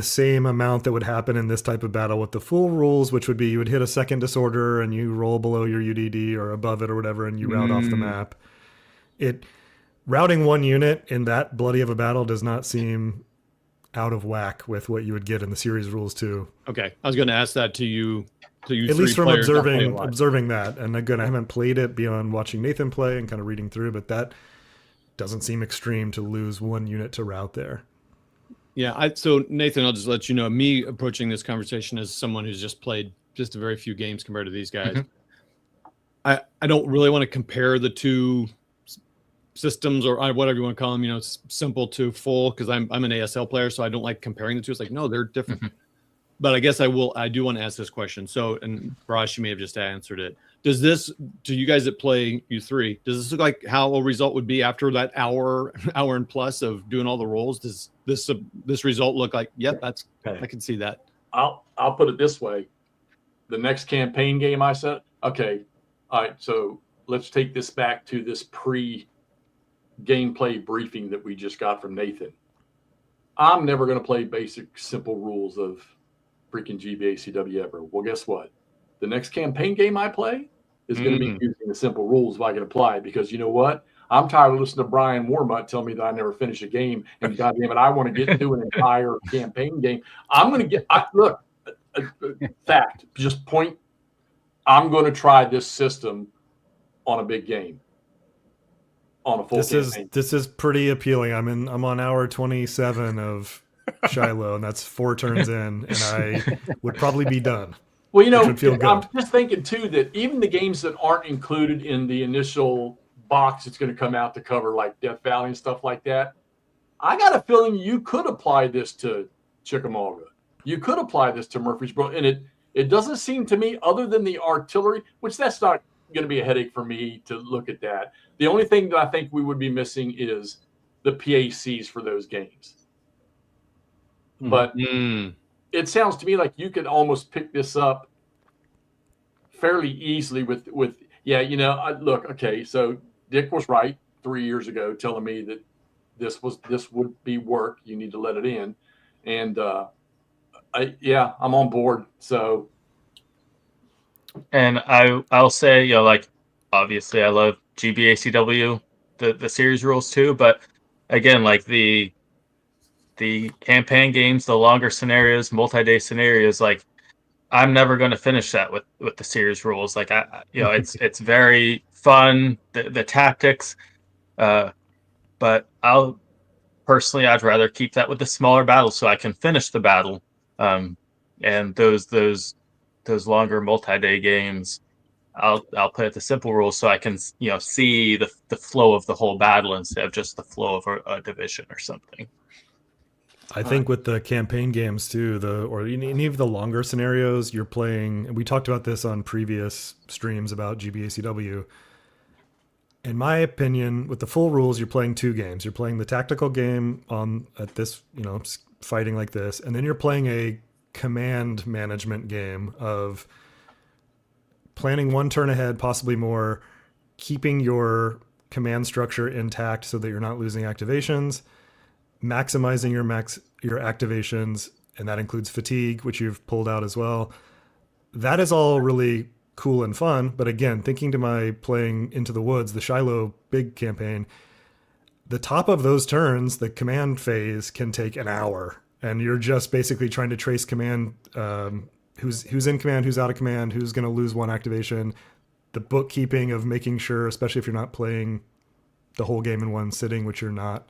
same amount that would happen in this type of battle with the full rules, which would be you would hit a second disorder and you roll below your UDD or above it or whatever, and you route off the map. Routing one unit in that bloody of a battle does not seem out of whack with what you would get in the series rules too. Okay, I was going to ask that to you. At least from observing that, and again, I haven't played it beyond watching Nathan play and kind of reading through, but that doesn't seem extreme to lose one unit to route there. Yeah, so Nathan, I'll just let you know, me approaching this conversation as someone who's just played just a very few games compared to these guys. I don't really want to compare the two systems or whatever you want to call them, simple to full, because I'm an ASL player, so I don't like comparing the two. It's like, no, they're different. But I guess I do want to ask this question. So, and Raj, you may have just answered it. Does this, to you guys that play U3, does this look like how a result would be after that hour and plus of doing all the rolls? Does this result look like, yep, that's, I can see that. I'll put it this way. The next campaign game I said, okay, all right, so let's take this back to this pre-gameplay briefing that we just got from Nathan. I'm never going to play basic, simple rules of freaking GBACW ever. Well, guess what? The next campaign game I play is going to be using the simple rules if I can apply it, because you know what? I'm tired of listening to Brian Warmutt tell me that I never finish a game, and goddamn it, I want to get through an entire campaign game. I'm going to get look. Fact, just point. I'm going to try this system on a big game, on a full campaign. This is pretty appealing. I'm on hour 27 of Shiloh, and that's 4 turns in, and I would probably be done. Well, I'm just thinking too that even the games that aren't included in the initial box it's going to come out to cover, like Death Valley and stuff like that, I got a feeling you could apply this to Chickamauga. You could apply this to Murfreesboro, and it doesn't seem to me, other than the artillery, which that's not going to be a headache for me to look at that. The only thing that I think we would be missing is the PACs for those games. But it sounds to me like you could almost pick this up fairly easily with look, okay, so Dick was right 3 years ago telling me that this would be work. You need to let it in. And I'm on board. So, and I'll say, obviously I love GBACW, the series rules too, but again, like the campaign games, the longer scenarios, multi-day scenarios, like I'm never going to finish that with the series rules. Like it's very fun, the tactics, but I'd rather keep that with the smaller battles so I can finish the battle. And those longer multi-day games, I'll play with the simple rules so I can see the flow of the whole battle instead of just the flow of a division or something. I think with the campaign games too, or any of the longer scenarios you're playing, and we talked about this on previous streams about GBACW. In my opinion, with the full rules, you're playing 2 games. You're playing the tactical game at this, fighting like this, and then you're playing a command management game of planning 1 turn ahead, possibly more, keeping your command structure intact so that you're not losing activations, maximizing your activations, and that includes fatigue, which you've pulled out as well. That is all really cool and fun, but again, thinking to my playing Into the Woods, the Shiloh big campaign, the top of those turns, the command phase can take an hour, and you're just basically trying to trace command, who's in command, who's out of command, who's going to lose one activation, the bookkeeping of making sure, especially if you're not playing the whole game in one sitting, which you're not.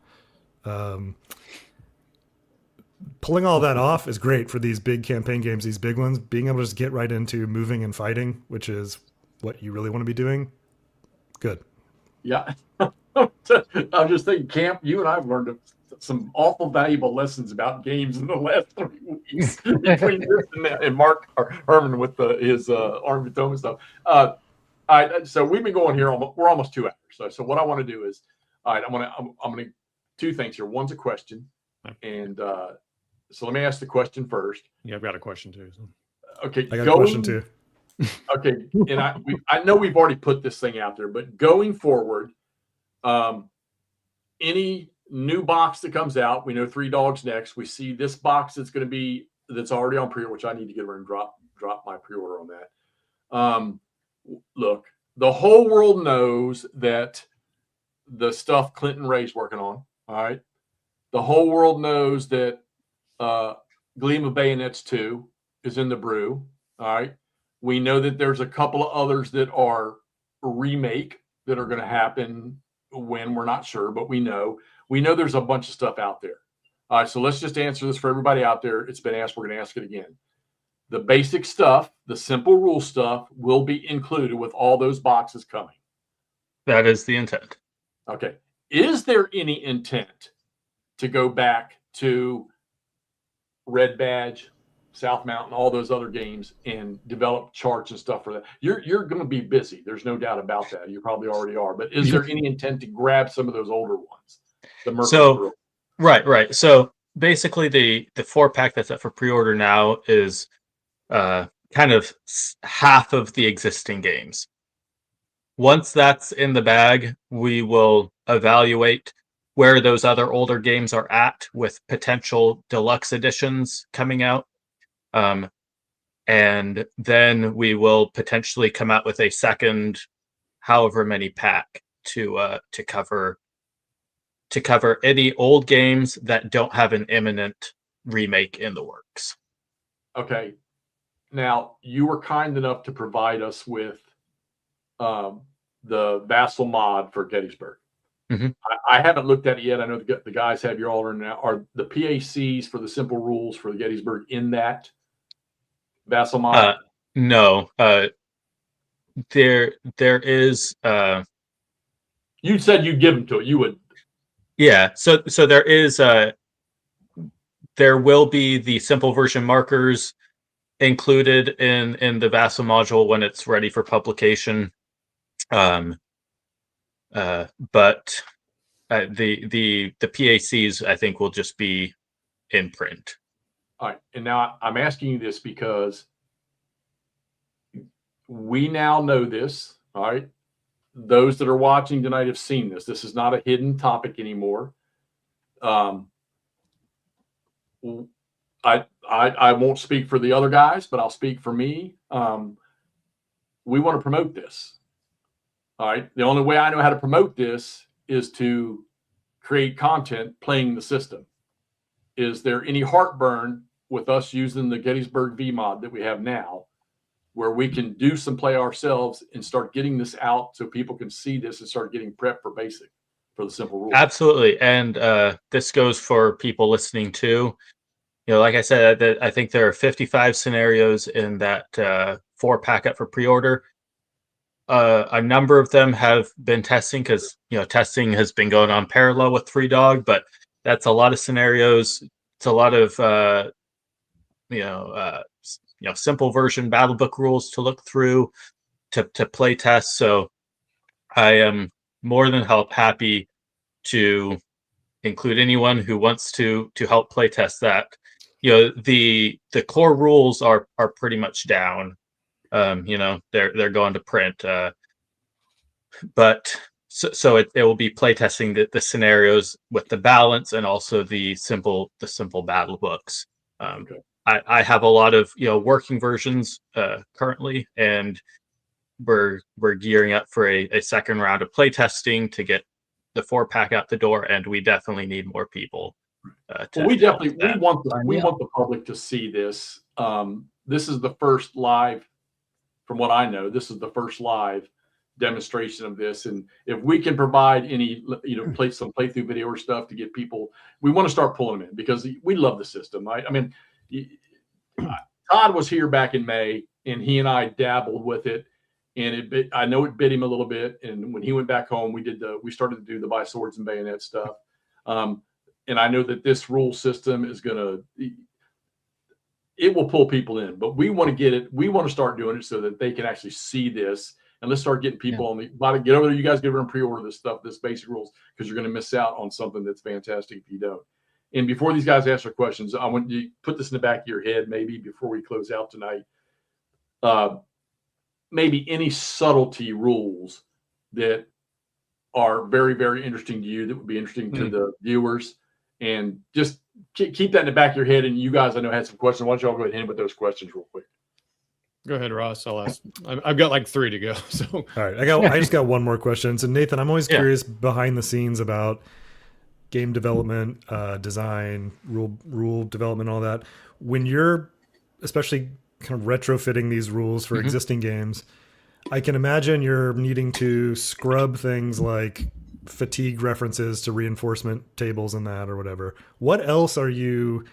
Pulling all that off is great for these big campaign games, these big ones. Being able to just get right into moving and fighting, which is what you really want to be doing. Good. Yeah. I'm just thinking, Camp, you and I have learned some awful valuable lessons about games in the last 3 weeks between this and Mark Herman with his Army Potomac stuff. All right, so we've been going here. We're almost 2 hours. So what I want to do is, all right, I'm gonna 2 things here. One's a question, and so let me ask the question first. Yeah, I've got a question too. So. Okay, I got a question too. Okay, and I know we've already put this thing out there, but going forward, any new box that comes out, we know 3 Dogs next. We see this box that's already on pre-order, which I need to get over and drop my pre-order on that. Look, the whole world knows that the stuff Clinton Ray's working on. All right, the whole world knows that Gleam of Bayonets 2 is in the brew. All right. We know that there's a couple of others that are remake that are going to happen when we're not sure, but we know there's a bunch of stuff out there. All right. So let's just answer this for everybody out there. It's been asked. We're going to ask it again. The basic stuff, the simple rule stuff will be included with all those boxes coming. That is the intent. Okay. Is there any intent to go back to Red Badge, South Mountain, all those other games, and develop charts and stuff for that? You're going to be busy. There's no doubt about that. You probably already are. But is there any intent to grab some of those older ones? Right. So basically, the 4-pack that's up for pre-order now is kind of half of the existing games. Once that's in the bag, we will evaluate where those other older games are at with potential deluxe editions coming out. And then we will potentially come out with a second, however many pack to cover any old games that don't have an imminent remake in the works. Okay. Now, you were kind enough to provide us with the Vassal mod for Gettysburg. Mm-hmm. I haven't looked at it yet. I know the guys have your order now. Are the PACs for the simple rules for the Gettysburg in that Vassal mod? No. There is. You said you'd give them to it. You would. Yeah. So there is. There will be the simple version markers included in the Vassal module when it's ready for publication. But the PACs, I think, will just be in print. All right. And now I'm asking you this because we now know this. All right. Those that are watching tonight have seen this. This is not a hidden topic anymore. I won't speak for the other guys, but I'll speak for me. We want to promote this. All right. The only way I know how to promote this is to create content playing the system. Is there any heartburn with us using the Gettysburg VMod that we have now, where we can do some play ourselves and start getting this out so people can see this and start getting prepped for basic, for the simple rules? Absolutely. And this goes for people listening too. You know, like I said, I think there are 55 scenarios in that 4-pack up for pre-order. A number of them have been testing because, you know, testing has been going on parallel with 3 Dog, but that's a lot of scenarios. It's a lot of, simple version battle book rules to look through to play test. So I am more than happy to include anyone who wants to help play test that. You know, the core rules are pretty much down. They're going to print, but so it will be playtesting the scenarios with the balance and also the simple battle books. Okay. I have a lot of working versions currently, and we're gearing up for a second round of playtesting to get the 4-pack out the door, and we definitely need more people. Well, we want the public to see this. This is the first live, from what I know, this is the first live demonstration of this. And if we can provide any, some playthrough video or stuff to get people, we want to start pulling them in because we love the system. I mean, Todd was here back in May, and he and I dabbled with it, and I know it bit him a little bit. And when he went back home, we started to do the by swords and bayonet stuff. And I know that this rule system is it will pull people in, but we want to get it. We want to start doing it so that they can actually see this, and let's start getting people on the. Get over there, you guys. Get over and pre-order this stuff, this basic rules, because you're going to miss out on something that's fantastic if you don't. And before these guys ask their questions, I want you to put this in the back of your head, maybe before we close out tonight. Maybe any subtlety rules that are very, very interesting to you, that would be interesting to the viewers, and just keep that in the back of your head. And you guys, I know, had some questions. Why don't y'all go ahead and hit with those questions real quick? Go ahead, Ross. I'll ask. I've got like 3 to go. So all right, I just got one more question. So Nathan, I'm always curious behind the scenes about game development, design, rule development, all that. When you're especially kind of retrofitting these rules for existing games, I can imagine you're needing to scrub things like fatigue references to reinforcement tables and that or whatever. What else are you,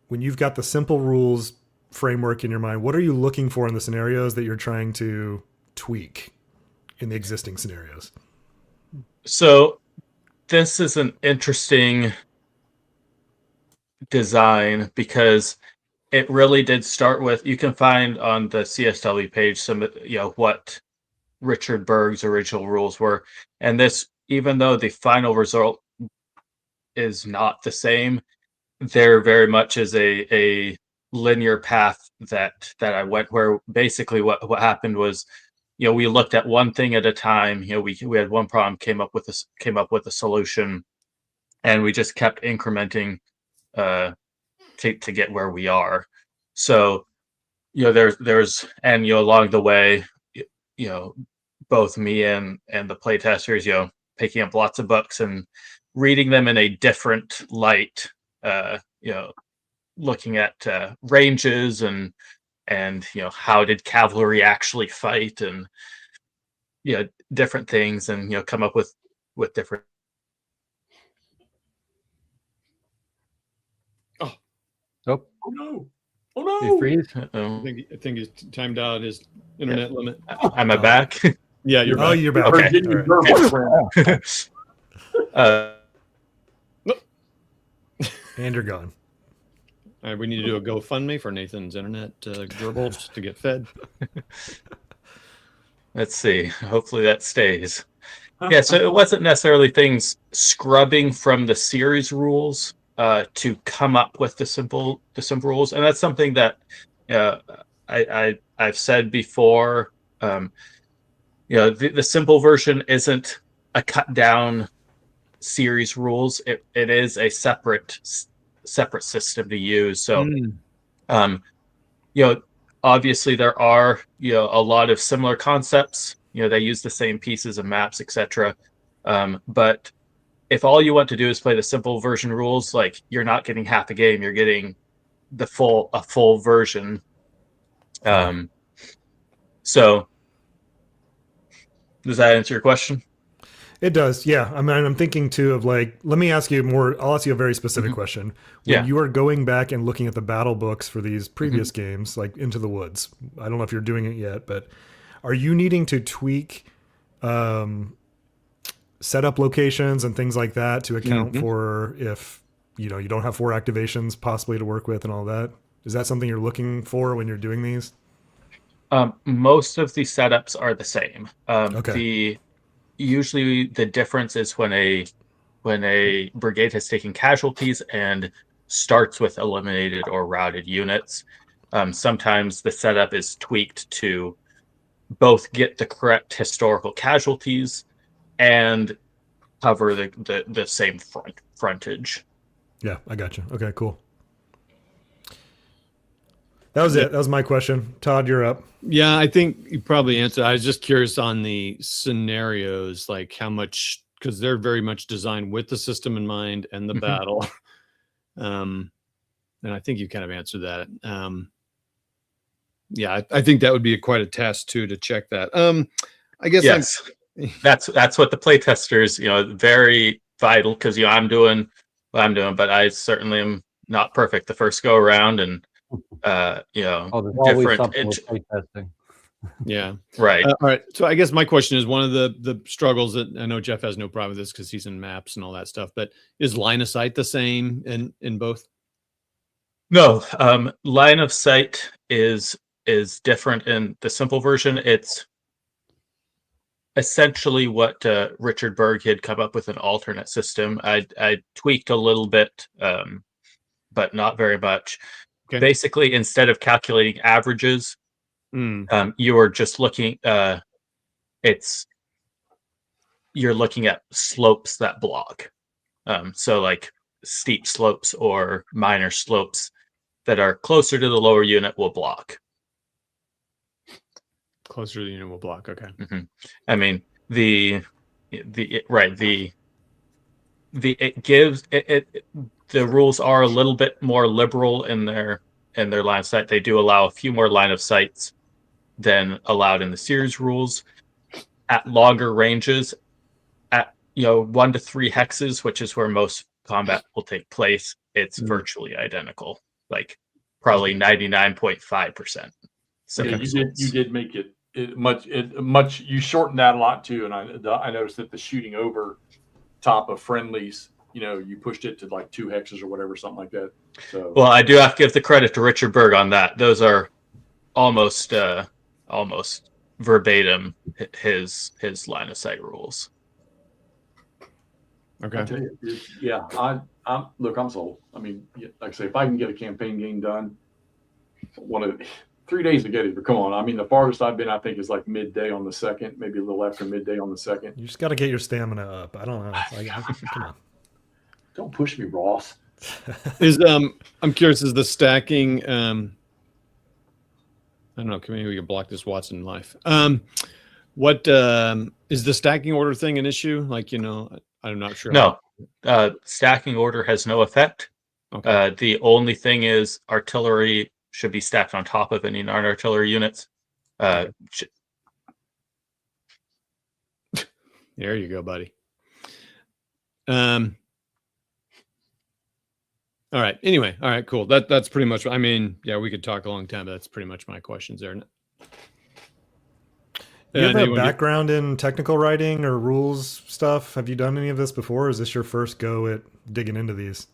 when you've got the simple rules framework in your mind, what are you looking for in the scenarios that you're trying to tweak in the existing scenarios? So this is an interesting design because it really did start with, you can find on the CSW page some, what Richard Berg's original rules were. And this, even though the final result is not the same, there very much is a linear path that I went, where basically what happened was, we looked at one thing at a time. We had one problem, came up with a solution, and we just kept incrementing to get where we are. So, there's along the way, both me and the playtesters, picking up lots of books and reading them in a different light, looking at ranges and how did cavalry actually fight, and different things, and come up with different. Nope. Oh no! Oh no! You freeze? I think he's timed out his internet limit. Am I back? Yeah, you're back. Oh, you're back. Okay. And you're gone. All right, we need to do a GoFundMe for Nathan's internet gerbils to get fed. Let's see. Hopefully that stays. Yeah, so it wasn't necessarily things scrubbing from the series rules to come up with the simple rules, and that's something that I've said before. The simple version isn't a cut down series rules. It is a separate system to use. So, obviously there are a lot of similar concepts. They use the same pieces and maps, etc. But if all you want to do is play the simple version rules, like, you're not getting half a game, you're getting a full version. So does that answer your question? It does, yeah. I mean, I'm thinking too of like, let me ask you I'll ask you a very specific question. When you are going back and looking at the battle books for these previous games, like Into the Woods, I don't know if you're doing it yet, but are you needing to tweak setup locations and things like that to account for if, you don't have 4 activations possibly to work with and all that? Is that something you're looking for when you're doing these? Most of the setups are the same. Okay. Usually the difference is when a brigade has taken casualties and starts with eliminated or routed units. Sometimes the setup is tweaked to both get the correct historical casualties and cover the same frontage. Yeah, I got you. Okay, cool. That was it. That was my question. Todd, you're up. Yeah, I think you probably answered. I was just curious on the scenarios, like how much because they're very much designed with the system in mind and the battle. And I think you kind of answered that. Yeah, I think that would be quite a test too to check that. I guess yes, that's what the play testers, very vital, because I'm doing what I'm doing, but I certainly am not perfect the first go around, and there's always different. something with play testing. Yeah. Right. All right. So I guess my question is, one of the struggles that I know Jeff has no problem with this because he's in maps and all that stuff, but is line of sight the same in both? No, line of sight is different in the simple version. It's essentially what Richard Berg had come up with, an alternate system. I tweaked a little bit, but not very much. Okay. Basically, instead of calculating averages, you are just looking. You're looking at slopes that block. So like steep slopes or minor slopes that are closer to the lower unit will block. Closer to the unit will block. Okay. Mm-hmm. I mean, the rules are a little bit more liberal in their line of sight. They do allow a few more line of sights than allowed in the series rules at longer ranges, at 1 to 3 hexes, which is where most combat will take place. It's virtually identical, like probably 99.5%. So you did make it much. You shortened that a lot too, and I noticed that the shooting over top of friendlies, you pushed it to like 2 hexes or whatever, something like that. So, well, I do have to give the credit to Richard Berg on that. Those are almost verbatim his line of sight rules. Okay. I tell you, I'm sold. I mean, like I say, if I can get a campaign game done, 3 days to get it. But come on, I mean, the farthest I've been, I think, is like midday on the 2nd, maybe a little after midday on the 2nd. You just got to get your stamina up. I don't know. Come on. Don't push me, Ross. I'm curious, is the stacking I don't know, maybe we can block this Watson life. What is the stacking order thing an issue? Like, I'm not sure. No, stacking order has no effect. Okay. The only thing is artillery should be stacked on top of any non-artillery units. Okay. There you go, buddy. All right. Anyway, all right, cool. That's pretty much. I mean, yeah, we could talk a long time, but that's pretty much my questions there. You have a background in technical writing or rules stuff? Have you done any of this before? Or is this your first go at digging into these?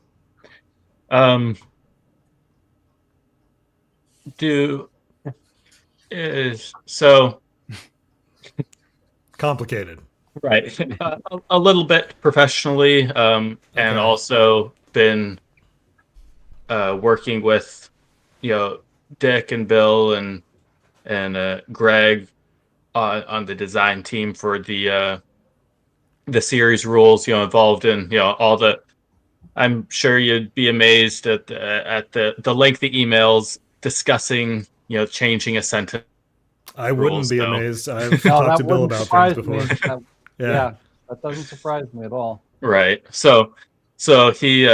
So complicated, right? A little bit professionally, and also been working with Dick and Bill and Greg on the design team for the series rules. Involved in all the. I'm sure you'd be amazed at the lengthy emails discussing changing a sentence. I wouldn't be amazed. I've talked to Bill about things before. Yeah, that doesn't surprise me at all. Right. So he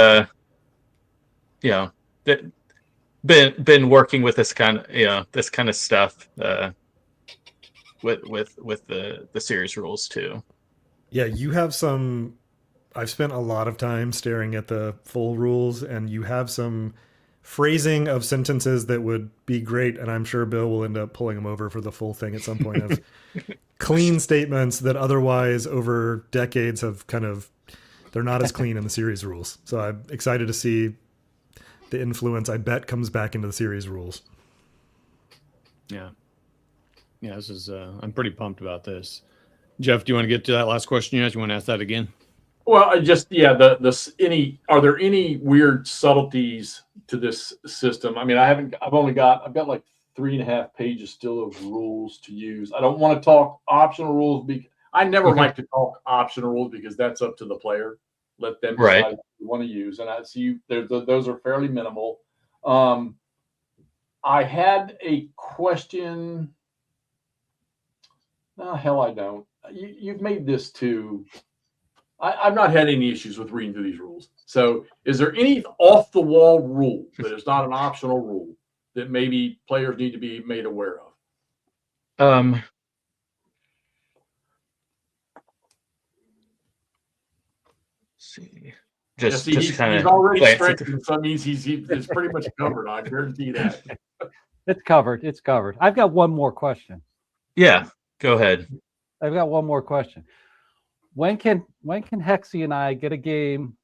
been working with this kind of stuff with the series rules too. Yeah, you have some. I've spent a lot of time staring at the full rules, and you have some phrasing of sentences that would be great, and I'm sure Bill will end up pulling them over for the full thing at some point, of clean statements that otherwise over decades have they're not as clean in the series rules. So I'm excited to see the influence, I bet, comes back into the series rules. Yeah, this is I'm pretty pumped about this. Jeff, do you want to get to that last question you asked? You want to ask that again? Well, are there any weird subtleties to this system? I mean, I've got like 3.5 pages still of rules to use. I don't want to talk optional rules. I never like to talk optional rules because that's up to the player. Let them decide what you want to use. And I see those are fairly minimal. I had a question. No, hell, I don't. You've made this too. I've not had any issues with reading through these rules. So is there any off the wall rule that is not an optional rule that maybe players need to be made aware of? Let's see. Just he's kind of already stretching, so that means it's pretty much covered. I guarantee that. It's covered. It's covered. I've got one more question. Yeah, go ahead. I've got one more question. When can Hexy and I get a game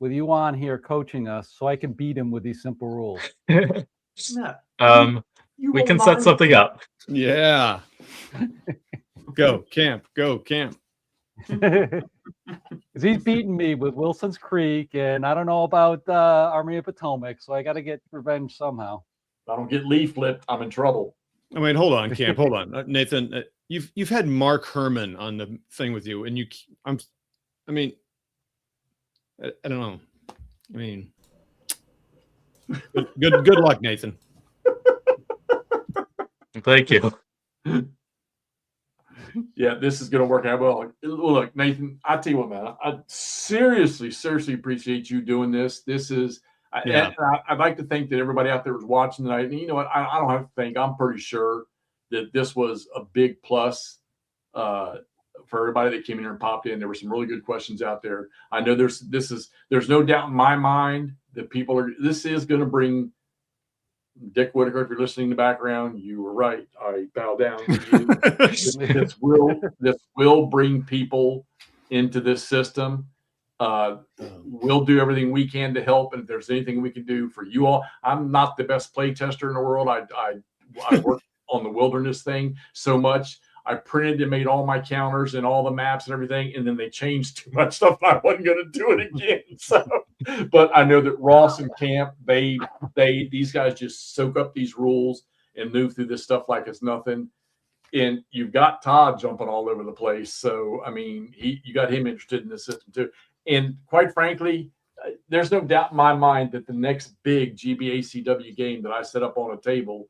with you on here coaching us so I can beat him with these simple rules? We can set something up. Yeah. Go camp. Go camp. Because he's beaten me with Wilson's Creek, and I don't know about Army of Potomac, so I got to get revenge somehow. If I don't get leaf flipped, I'm in trouble. I mean, hold on, Camp. Hold on, Nathan. You've had Mark Herman on the thing with you, and I don't know. I mean, good luck, Nathan. Thank you. Yeah, this is going to work out well. Look, Nathan, I tell you what, man, I seriously appreciate you doing this. This is, I'd like to think that everybody out there was watching tonight. And you know what? I don't have to think. I'm pretty sure that this was a big plus for everybody that came in here and popped in. There were some really good questions out there. I know there's no doubt in my mind that this is going to bring Dick Whitaker, if you're listening in the background, you were right. I bow down to you. This will bring people into this system. We'll do everything we can to help, and if there's anything we can do for you all, I'm not the best play tester in the world. I worked on the wilderness thing so much. I printed and made all my counters and all the maps and everything, and then they changed too much stuff. I wasn't going to do it again. So, but I know that Ross and Camp, these guys just soak up these rules and move through this stuff like it's nothing. And you've got Todd jumping all over the place. So, I mean, you got him interested in the system too. And quite frankly, there's no doubt in my mind that the next big GBACW game that I set up on a table,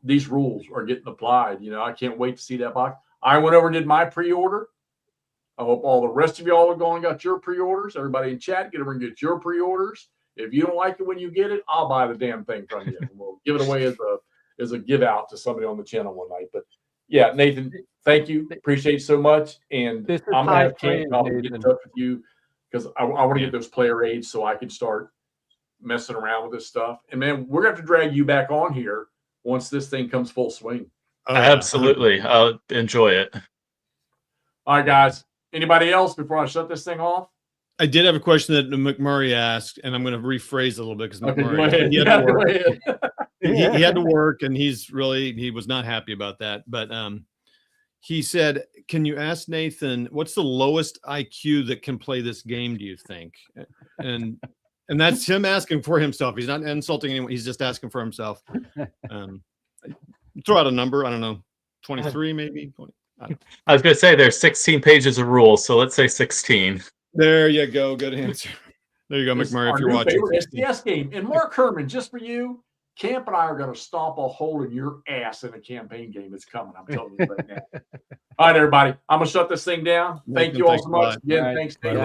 these rules are getting applied. You know, I can't wait to see that box. I went over and did my pre-order. I hope all the rest of y'all are going and got your pre-orders. Everybody in chat, get over and get your pre-orders. If you don't like it when you get it, I'll buy the damn thing from you. We'll give it away as a give out to somebody on the channel one night. But yeah, Nathan, thank you. Appreciate it so much. And I'm going to have Camp get in touch with you because I want to get those player aids so I can start messing around with this stuff. And man, we're going to have to drag you back on here once this thing comes full swing. Absolutely. I'll enjoy it. All right, guys. Anybody else before I shut this thing off? I did have a question that McMurray asked, and I'm going to rephrase it a little bit because McMurray he had to work, and he was not happy about that. But he said, "Can you ask Nathan what's the lowest IQ that can play this game? Do you think?" And that's him asking for himself. He's not insulting anyone. He's just asking for himself. Throw out a number. I don't know, 23 maybe. 20. I was going to say there's 16 pages of rules, so let's say 16. There you go. Good answer. There you go, McMurray. If you're watching, SDS game. And Mark Herman, just for you, Camp and I are going to stomp a hole in your ass in a campaign game. It's coming. I'm telling you right now. All right, everybody. I'm going to shut this thing down. Thank you all so much. Again, thanks. Thank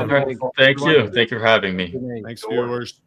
you. Thank you for having me. Thanks, viewers.